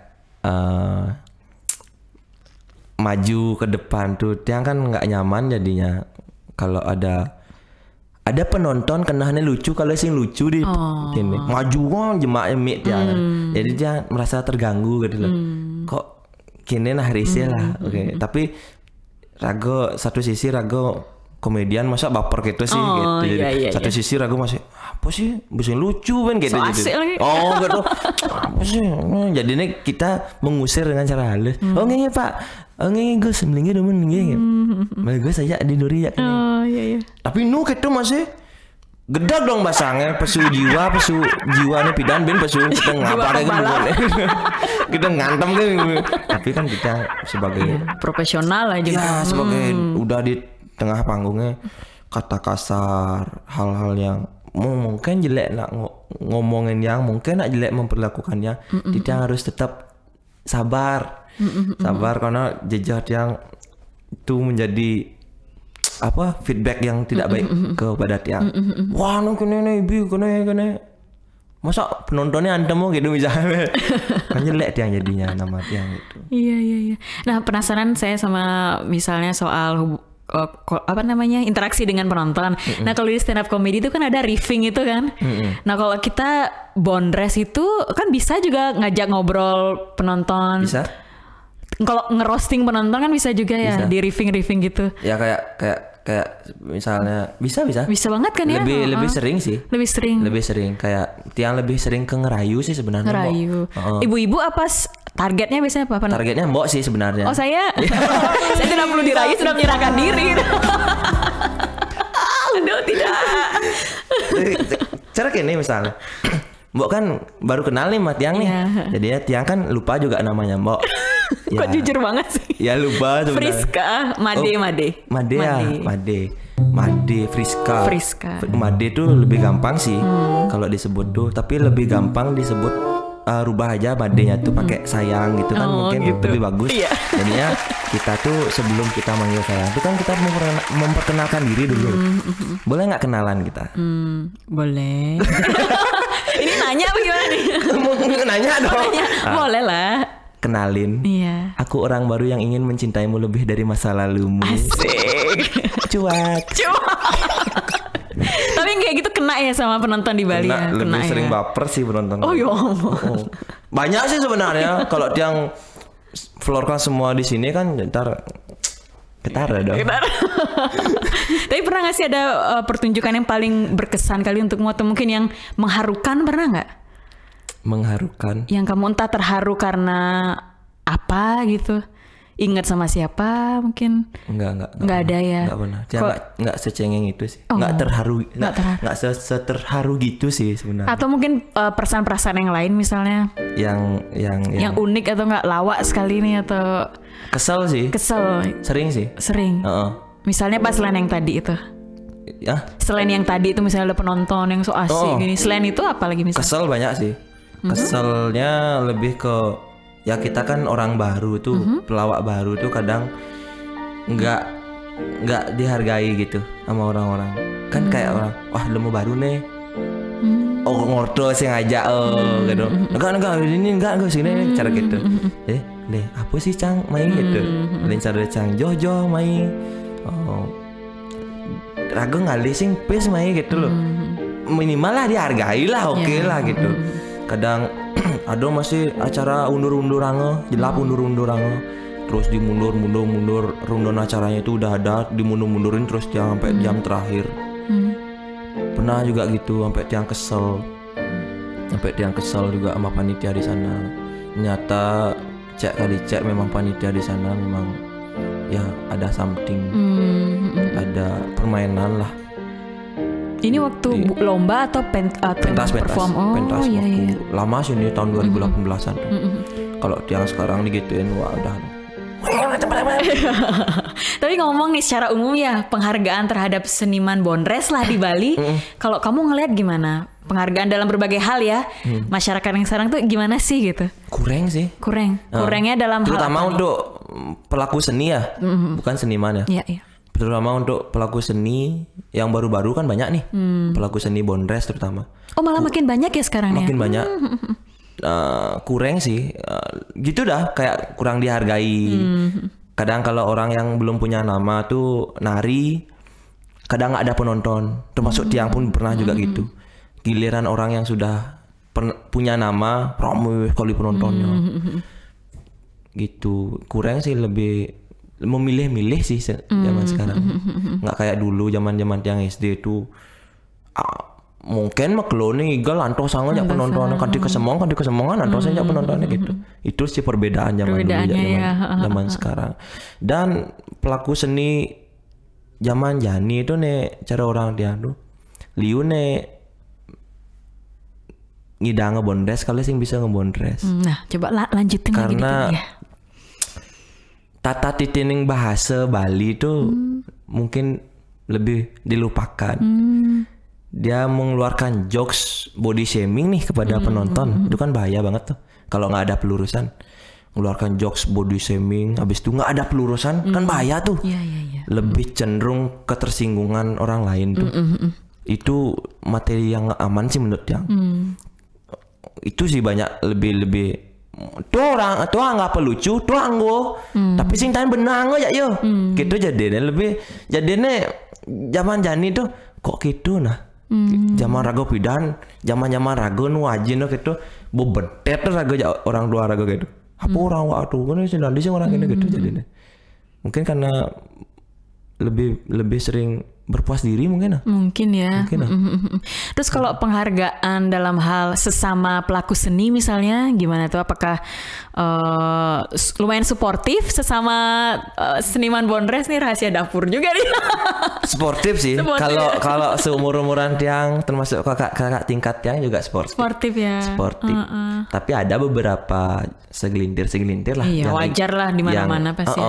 maju ke depan tuh tiang kan nggak nyaman jadinya kalau ada penonton kenahnya lucu kalau sing lucu di sini maju kan jemaah mik tiang jadi dia merasa terganggu gitu loh kok kini nah risih lah tapi raga satu sisi raga komedian masa baper gitu sih gitu. Jadi satu sisi ragu masih apa sih bisa lucu kan gitu
asik lagi.
Gitu apa sih jadinya kita mengusir dengan cara halus nggak pak nggak gue semlingnya demen nggak malah gue saja di duri ya kan tapi nu gitu masih gedak dong basangnya pesu jiwa nih pidan ben pesu kita ngapa kita ngantem kan tapi kan kita sebagai
profesional aja
ya sebagai udah di tengah panggungnya kata kasar hal-hal yang mungkin jelek nak ngomongin yang mungkin nak jelek memperlakukannya kita harus tetap sabar karena jejak yang itu menjadi apa feedback yang tidak baik kepada tiang wah kene ibu kene masa penontonnya antem gitu misalnya kan jelek tiang jadinya nama tiang itu
iya nah penasaran saya sama misalnya soal apa namanya interaksi dengan penonton. Nah kalau di stand up comedy itu kan ada riffing itu kan. Nah kalau kita bondres itu kan bisa juga ngajak ngobrol penonton.
Bisa.
Kalau ngerosting penonton kan bisa juga ya
bisa.
Di riffing gitu.
Ya kayak misalnya bisa. Bisa
banget kan ya.
Lebih sering sih.
Lebih sering
kayak tiang lebih sering ke ngerayu sih sebenarnya.
Ngerayu. Ibu-ibu apa targetnya biasanya apa?
Targetnya mbok sih sebenarnya.
Oh saya tidak perlu dirayu sudah menyerahkan diri. Aduh tidak.
Cara gini misalnya, mbok kan baru kenal nih sama tiang nih, jadi ya tiang kan lupa juga namanya mbok.
Kok jujur banget sih?
Ya lupa sebenarnya.
Friska,
Made, Friska. Made tuh lebih gampang sih kalau disebut tuh, tapi lebih gampang disebut rubah aja badenya tuh pakai sayang gitu kan, mungkin
gitu.
lebih bagus.
Iya.
Jadinya kita tuh sebelum kita manggil sayang itu kan kita memperkenalkan diri dulu. Boleh nggak kenalan kita?
Boleh. Ini nanya apa gimana nih?
Nanya dong.
Nanya. Boleh lah.
Kenalin.
Iya.
Aku orang baru yang ingin mencintaimu lebih dari masa lalumu.
Asik.
Cuak.
Tapi kayak gitu kena ya sama penonton di Bali ya.
Lebih
Kena
sering
ya.
baper sih penonton.
Oh ya ampun.
Oh. Banyak sih sebenarnya. Kalau yang florkan semua di sini kan ntar ketara dong.
Tapi pernah nggak sih ada pertunjukan yang paling berkesan kali untukmu atau mungkin yang mengharukan, pernah nggak?
Mengharukan.
Yang kamu entah terharu karena apa gitu? Ingat sama siapa mungkin?
Enggak
Nggak ada ya.
Enggak pernah. Dia enggak secengeng itu sih.
Oh.
Enggak terharu.
Nggak
Seterharu gitu sih sebenarnya.
Atau mungkin perasaan-perasaan yang lain misalnya yang unik atau nggak lawak sekali nih atau
kesel sih.
kesel
Sering sih.
sering.
Heeh.
Misalnya pas selain yang tadi itu.
Ya,
Selain yang tadi itu misalnya ada penonton yang so asik gini. Selain itu apa lagi misalnya?
kesel banyak sih. Keselnya lebih ke ya kita kan orang baru tuh, pelawak baru tuh kadang nggak dihargai gitu sama orang-orang. Kan kayak orang, wah lu mau baru nih. Oh ngorto sih ngajak gitu. Enggak ini enggak sini cara gitu. Leh apa sih Cang main gitu. Lain cara Cang Jojo main. Oh. Ragu ngali sing pes main gitu loh. Minimal lah dihargai lah, oke lah gitu. Kadang ada masih acara undur-undur ange, jelap undur-undur ange. Terus dimundur rundown acaranya itu udah ada, dimundur-mundurin terus dia sampai jam terakhir. Pernah juga gitu sampai tiang kesel juga sama panitia di sana. Nyata cek memang panitia di sana memang ya ada something, ada permainan lah.
Ini waktu lomba atau
pentas
perform? Oh
pentas
iya,
waktu
iya.
lama sih ini tahun 2018an tuh. Kalau tiang sekarang digituin wah udah.
Tapi ngomong nih secara umum ya, penghargaan terhadap seniman Bondres lah di Bali. Kalau kamu ngelihat gimana? Penghargaan dalam berbagai hal ya. Masyarakat yang sekarang tuh gimana sih gitu?
Kurang sih.
Kurangnya dalam
terutama
hal apa
untuk pelaku seni ya, bukan seniman ya.
Iya.
Terutama untuk pelaku seni yang baru-baru kan banyak nih. Pelaku seni Bondres terutama.
Oh malah makin banyak ya sekarang ya?
Makin banyak. Kurang sih. Gitu dah kayak kurang dihargai. Kadang kalau orang yang belum punya nama tuh nari, kadang nggak ada penonton. Termasuk tiang pun pernah juga gitu. Giliran orang yang sudah punya nama, ramai kali penontonnya. Gitu. Kurang sih, lebih memilih-milih sih zaman sekarang. Nggak kayak dulu zaman tiang SD itu mungkin makloni igal antos sangat penontonnya kan di kesemongan antos saja penontonnya gitu. Itu sih perbedaan zaman dulu zaman sekarang. Dan pelaku seni zaman Jani itu nih cara orang dia tuh liu nih ngidang ngebondres kali sih bisa ngebondres.
Nah coba lanjutin
karena
lagi dikit ya.
Tata titining bahasa Bali itu mungkin lebih dilupakan. Dia mengeluarkan jokes body shaming nih kepada penonton. Itu kan bahaya banget tuh kalau nggak ada pelurusan. Mengeluarkan jokes body shaming, habis itu nggak ada pelurusan kan bahaya tuh.
Iya.
Lebih cenderung ketersinggungan orang lain tuh. Itu materi yang nggak aman sih menurut yang. Itu sih banyak lebih tuh orang tuh nggak pelucu tuh anggo tapi sing tan benang ya yo gitu jadinya lebih jadinya zaman Jani tuh kok gitu nah zaman rago pidan zaman rago nu wajin gitu bebetet rago orang dua rago gitu apa orang waktu kan sih nanti sih orang ini gitu jadinya mungkin karena lebih sering berpuas diri mungkin lah.
Mungkin ya. Terus kalau penghargaan dalam hal sesama pelaku seni misalnya gimana tuh? Apakah lumayan suportif sesama seniman Bondres nih, rahasia dapur juga nih.
Sportif sih. Kalau seumur-umuran tiang termasuk kakak tingkat tiang juga sportif.
Sportif ya.
Sportif. Tapi ada beberapa segelintir lah.
Iya, wajar lah di mana-mana pasti.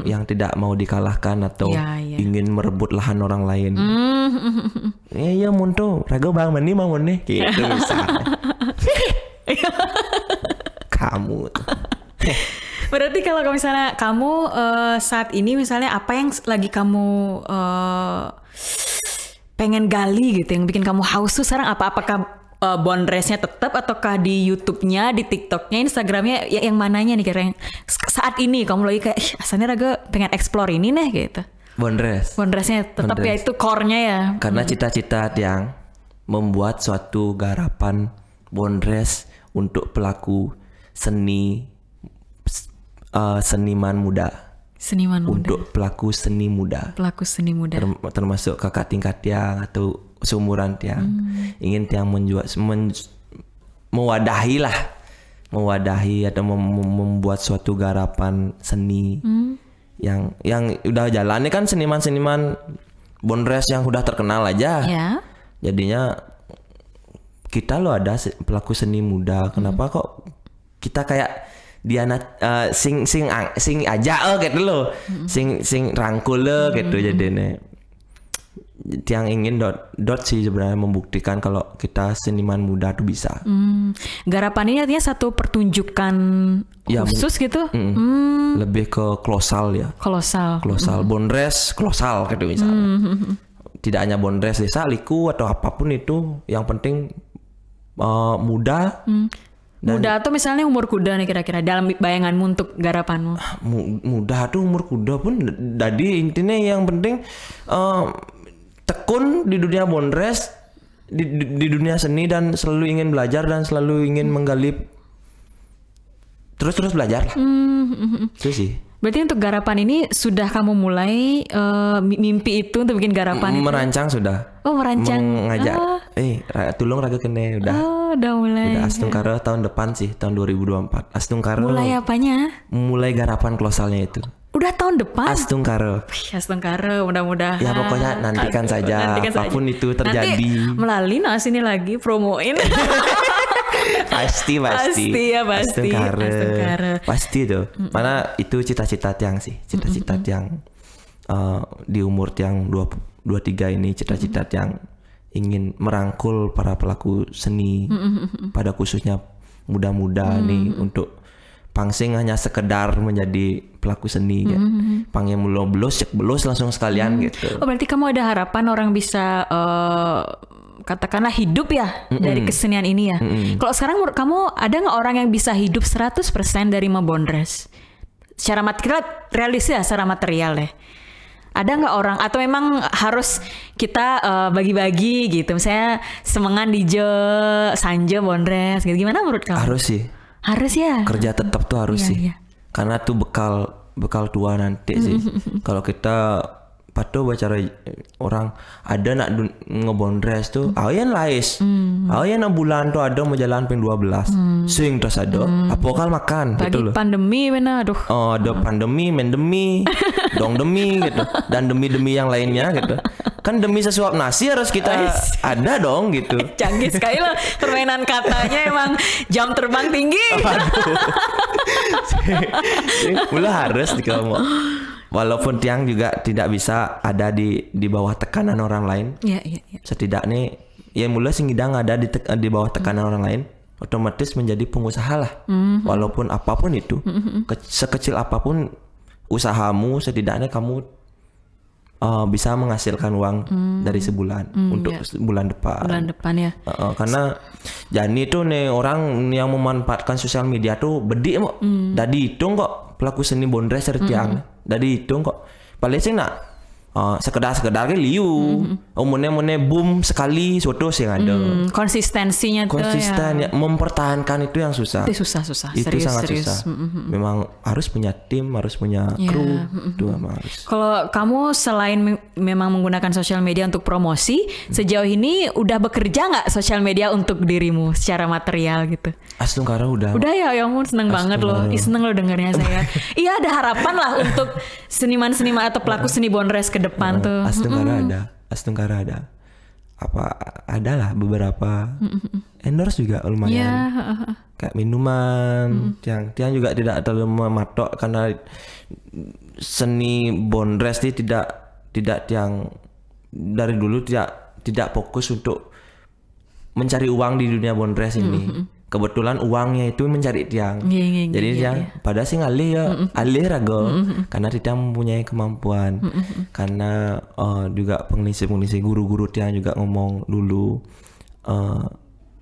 Yang tidak mau dikalahkan atau ingin merebut lahan orang lain. Iya muntuh. Rago bang meni gitu misalnya.
berarti kalau misalnya kamu saat ini misalnya apa yang lagi kamu pengen gali gitu, yang bikin kamu haus tuh sekarang apa? Apakah Bondressnya tetap ataukah di YouTube-nya, di TikTok-nya, Instagram-nya, yang mananya nih kira yang saat ini kamu lagi kayak asalnya raga pengen explore ini nih gitu. Bondressnya tetap ya itu core-nya ya.
Karena cita-cita yang membuat suatu garapan Bondress untuk pelaku seniman muda. Untuk pelaku seni muda. Termasuk kakak tingkat Tiang atau seumuran Tiang. Ingin Tiang mewadahi atau membuat suatu garapan seni yang udah jalan. Ini kan seniman-seniman Bondress yang udah terkenal aja. Yeah. Jadinya kita loh ada pelaku seni muda. Kenapa kok kita kayak Diana sing aja gitu loh. Sing rangkul gitu jadinya. Yang ingin dot sih sebenarnya membuktikan kalau kita seniman muda tuh bisa.
Garapan ini artinya satu pertunjukan khusus gitu.
Lebih ke kolosal ya. Kolosal. Bondress kolosal gitu misalnya. Tidak hanya Bondress, desa, liku atau apapun itu, yang penting muda.
Muda tuh misalnya umur kuda nih kira-kira dalam bayanganmu untuk garapanmu.
Muda tuh umur kuda pun. Jadi intinya yang penting tekun di dunia Bondress, di dunia seni, dan selalu ingin belajar dan selalu ingin menggali, terus belajar lah. Itu sih.
Berarti untuk garapan ini sudah kamu mulai mimpi itu untuk bikin garapan
merancang itu? Sudah.
Oh, merancang.
Mengajak tulung raga kene udah.
Udah mulai.
Udah Astungkara tahun depan sih, tahun 2024. Astungkara.
Mulai apanya?
Mulai garapan kolosalnya itu.
Udah tahun depan?
Astungkara,
mudah-mudahan.
Ya pokoknya nantikan saja apapun itu terjadi.
Nanti melalui sini lagi promoin.
Pasti. Astungkara. Pasti tuh. Mana itu cita-cita Tiang sih. Cita-cita Tiang di umur Tiang 23 ini, cita-cita Tiang ingin merangkul para pelaku seni, pada khususnya muda-muda nih, untuk pangsing hanya sekedar menjadi pelaku seni ya. Pangnya belos langsung sekalian gitu.
Oh, berarti kamu ada harapan orang bisa katakanlah hidup ya dari kesenian ini ya. Kalau sekarang menurut kamu ada nggak orang yang bisa hidup 100% dari Bondress? Secara material, realistis ya, secara material ya. Ada nggak orang, atau memang harus kita bagi-bagi gitu, misalnya semengan DJ, sanje Bondress gitu, gimana menurut kamu?
Harus sih.
Harus ya.
Kerja tetap tuh harus sih. Karena tuh bekal tua nanti sih. Kalau kita patuh bicara orang ada nak ngebondress tuh, ayan lais. Ayan bulan tuh ada mau jalan peng 12. Sing terus ada. Apa kal makan
gitu loh. Pandemi benar aduh.
Oh, ada pandemi, mendemi, dong demi gitu. Dan demi yang lainnya gitu. Kan demi sesuap nasi harus kita ada dong gitu.
Canggih sekali lah permainan katanya, emang jam terbang tinggi.
Mula harus kamu. Walaupun Tiang juga tidak bisa ada di bawah tekanan orang lain.
Iya.
Setidaknya ya mula singidang ada di bawah tekanan orang lain, otomatis menjadi pengusaha lah. Walaupun apapun itu, sekecil apapun usahamu, setidaknya kamu bisa menghasilkan uang dari sebulan untuk bulan depan.
Bulan depan ya.
Karena jadi itu nih orang yang memanfaatkan sosial media tuh bedi kok. Dari hitung kok pelaku seni Bondress Tiang. Dari hitung kok. Paling sih nak sekedar ke liu. Umumnya boom sekali suatu sih ada.
Konsistensinya tuh
ya. Mempertahankan itu yang susah.
Itu susah.
Itu sangat susah. Memang harus punya tim, harus punya kru. Itu harus.
Kalau kamu selain memang menggunakan sosial media untuk promosi, sejauh ini udah bekerja nggak sosial media untuk dirimu secara material gitu?
Astungkara udah.
Udah ya ampun, seneng banget loh. Seneng loh dengarnya saya. Iya, ada harapan lah untuk seniman-seniman atau pelaku seni Bondress ke depan tuh.
Astungkara ada. Adalah beberapa endorse juga lumayan. Kayak minuman. Tiang juga tidak terlalu mematok karena seni Bondress ini tidak Tiang dari dulu tidak fokus untuk mencari uang di dunia Bondress ini. kebetulan uangnya itu mencari tiang. Jadi dia pada sih ngalih ya, alih raga karena tiang mempunyai kemampuan. Karena juga pengisi guru-guru tiang juga ngomong dulu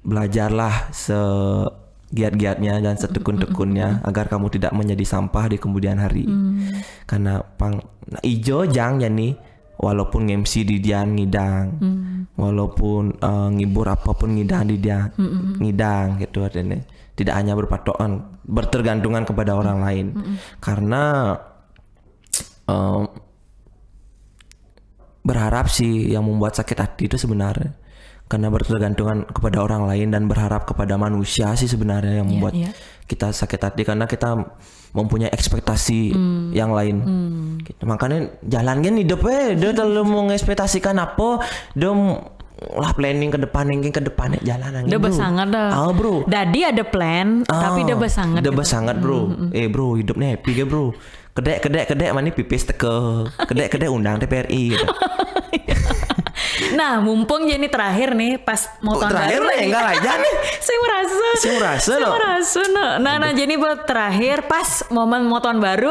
belajarlah segiat-giatnya dan setekun-tekunnya agar kamu tidak menjadi sampah di kemudian hari. Karena ijo jang jadi walaupun MC di dia ngidang, walaupun ngibur apapun ngidang di dia ngidang gitu artinya. Tidak hanya bertergantungan kepada orang lain. Karena berharap sih yang membuat sakit hati itu sebenarnya karena bertergantungan kepada orang lain dan berharap kepada manusia sih sebenarnya yang membuat kita sakit hati, karena kita mempunyai ekspektasi yang lain. Gitu. Makanya jalan kan hidupnya dia terlalu mengekspektasikan apa, dia lah planning ke depannya jalanan.
Udah besangat dah.
Bro.
Dadi ada plan, tapi udah besangat.
Udah besangat bro. Bro hidupnya happy ya bro. Kedek mani pipis teke. Kedek undang TPRI gitu.
Nah, mumpung jadi terakhir nih pas mau tahun
terakhir
baru
nih enggak aja nih.
Saya merasa. Nah, jadi buat terakhir pas momen mau tahun baru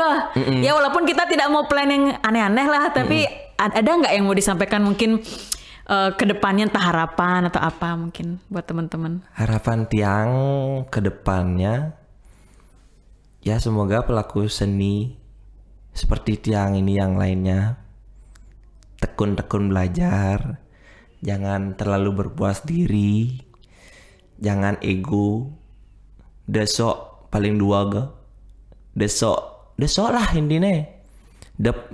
ya walaupun kita tidak mau plan yang aneh-aneh lah, tapi ada nggak yang mau disampaikan mungkin ke depannya, entah harapan atau apa mungkin buat teman-teman.
Harapan tiang ke depannya ya semoga pelaku seni seperti tiang ini yang lainnya tekun belajar, jangan terlalu berpuas diri, jangan ego, desok paling dua ga, desok lah intinya,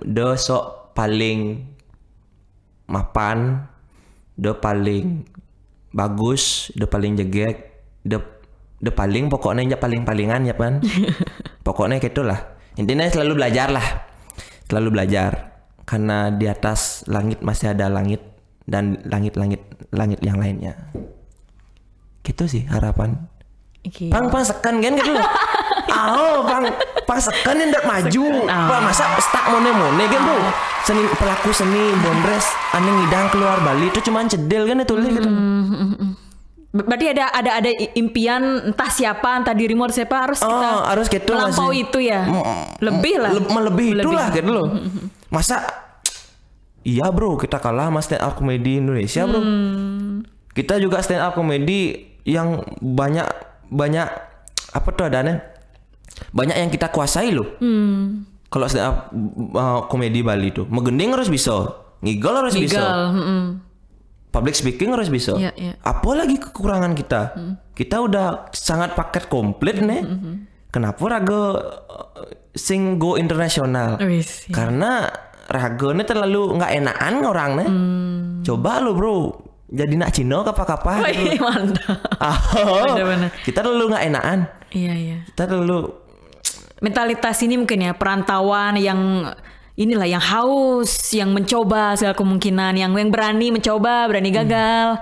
desok paling mapan, de paling bagus, de paling jegek, de paling pokoknya palingan ya kan, pokoknya gitulah, intinya selalu belajar. Karena di atas langit masih ada langit dan langit yang lainnya. Gitu sih harapan. Pang sekan kan gitu loh. Pang sekan yang ndak maju. Masa stuck mone kan bro. Pelaku seni bondres aneh ngidang keluar Bali itu cuman cedel kan itu gitu.
Berarti ada impian entah siapa, entah dirimu atau siapa harus kita melampaui itu ya.
Melebihi itulah gitu loh. Masa iya bro, kita kalah sama stand up comedy Indonesia bro. Kita juga stand up comedy yang banyak apa tuh adanya, banyak yang kita kuasai loh. Kalau stand up comedy Bali tuh megending harus bisa, ngigol harus bisa, public speaking harus bisa. Apalagi kekurangan kita, kita udah sangat paket komplit nih. Kenapa raga sing go internasional? Karena raga ini terlalu nggak enakan orang nih. Coba lo bro, jadi nak Cino kapal-kapal.
Mantap. Bener-bener.
Kita terlalu nggak enakan.
Iya.
Kita terlalu
mentalitas ini mungkin ya perantauan yang inilah yang haus, yang mencoba segala kemungkinan, yang berani mencoba, berani gagal.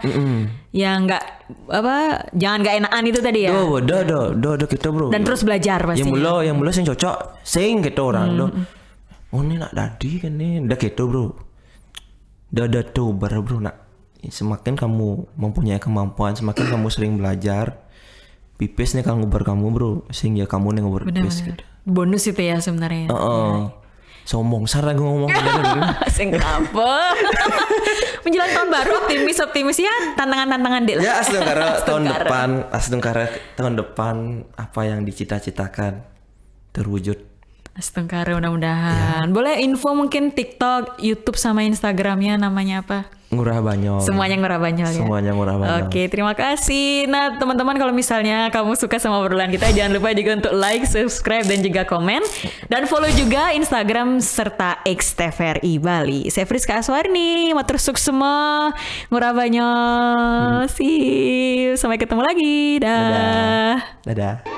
Yang nggak jangan nggak enakan itu tadi ya.
Do kita bro.
Dan terus belajar pasti.
Yang mula sing cocok, sing gitu orang do. Oh ini nak dadi kan nih, udah gitu bro. Udah tuh bro nak. Semakin kamu mempunyai kemampuan, semakin kamu sering belajar. Pipis nih kalau ngubar kamu bro, sehingga kamu nih ngubar pipis gitu.
Bonus itu ya sebenarnya.
Sombong, sarang gue ngomong dulu.
Sing apa? Menjelang tahun baru optimis ya, tantangan deh.
Ya tahun depan apa yang dicita-citakan terwujud.
Astungkara mudah-mudahan. Boleh info mungkin TikTok, YouTube sama Instagramnya namanya apa?
Ngurah Banyol.
Semuanya Ngurah Banyol ya.
Semuanya Ngurah Banyol.
Oke, terima kasih. Nah, teman-teman kalau misalnya kamu suka sama obrolan kita, jangan lupa juga untuk like, subscribe dan juga komen dan follow juga Instagram serta X TVRI Bali. Saya Friska Aswarni, matur suksema Ngurah Banyol. See you. Sampai ketemu lagi. Dah.
Dadah.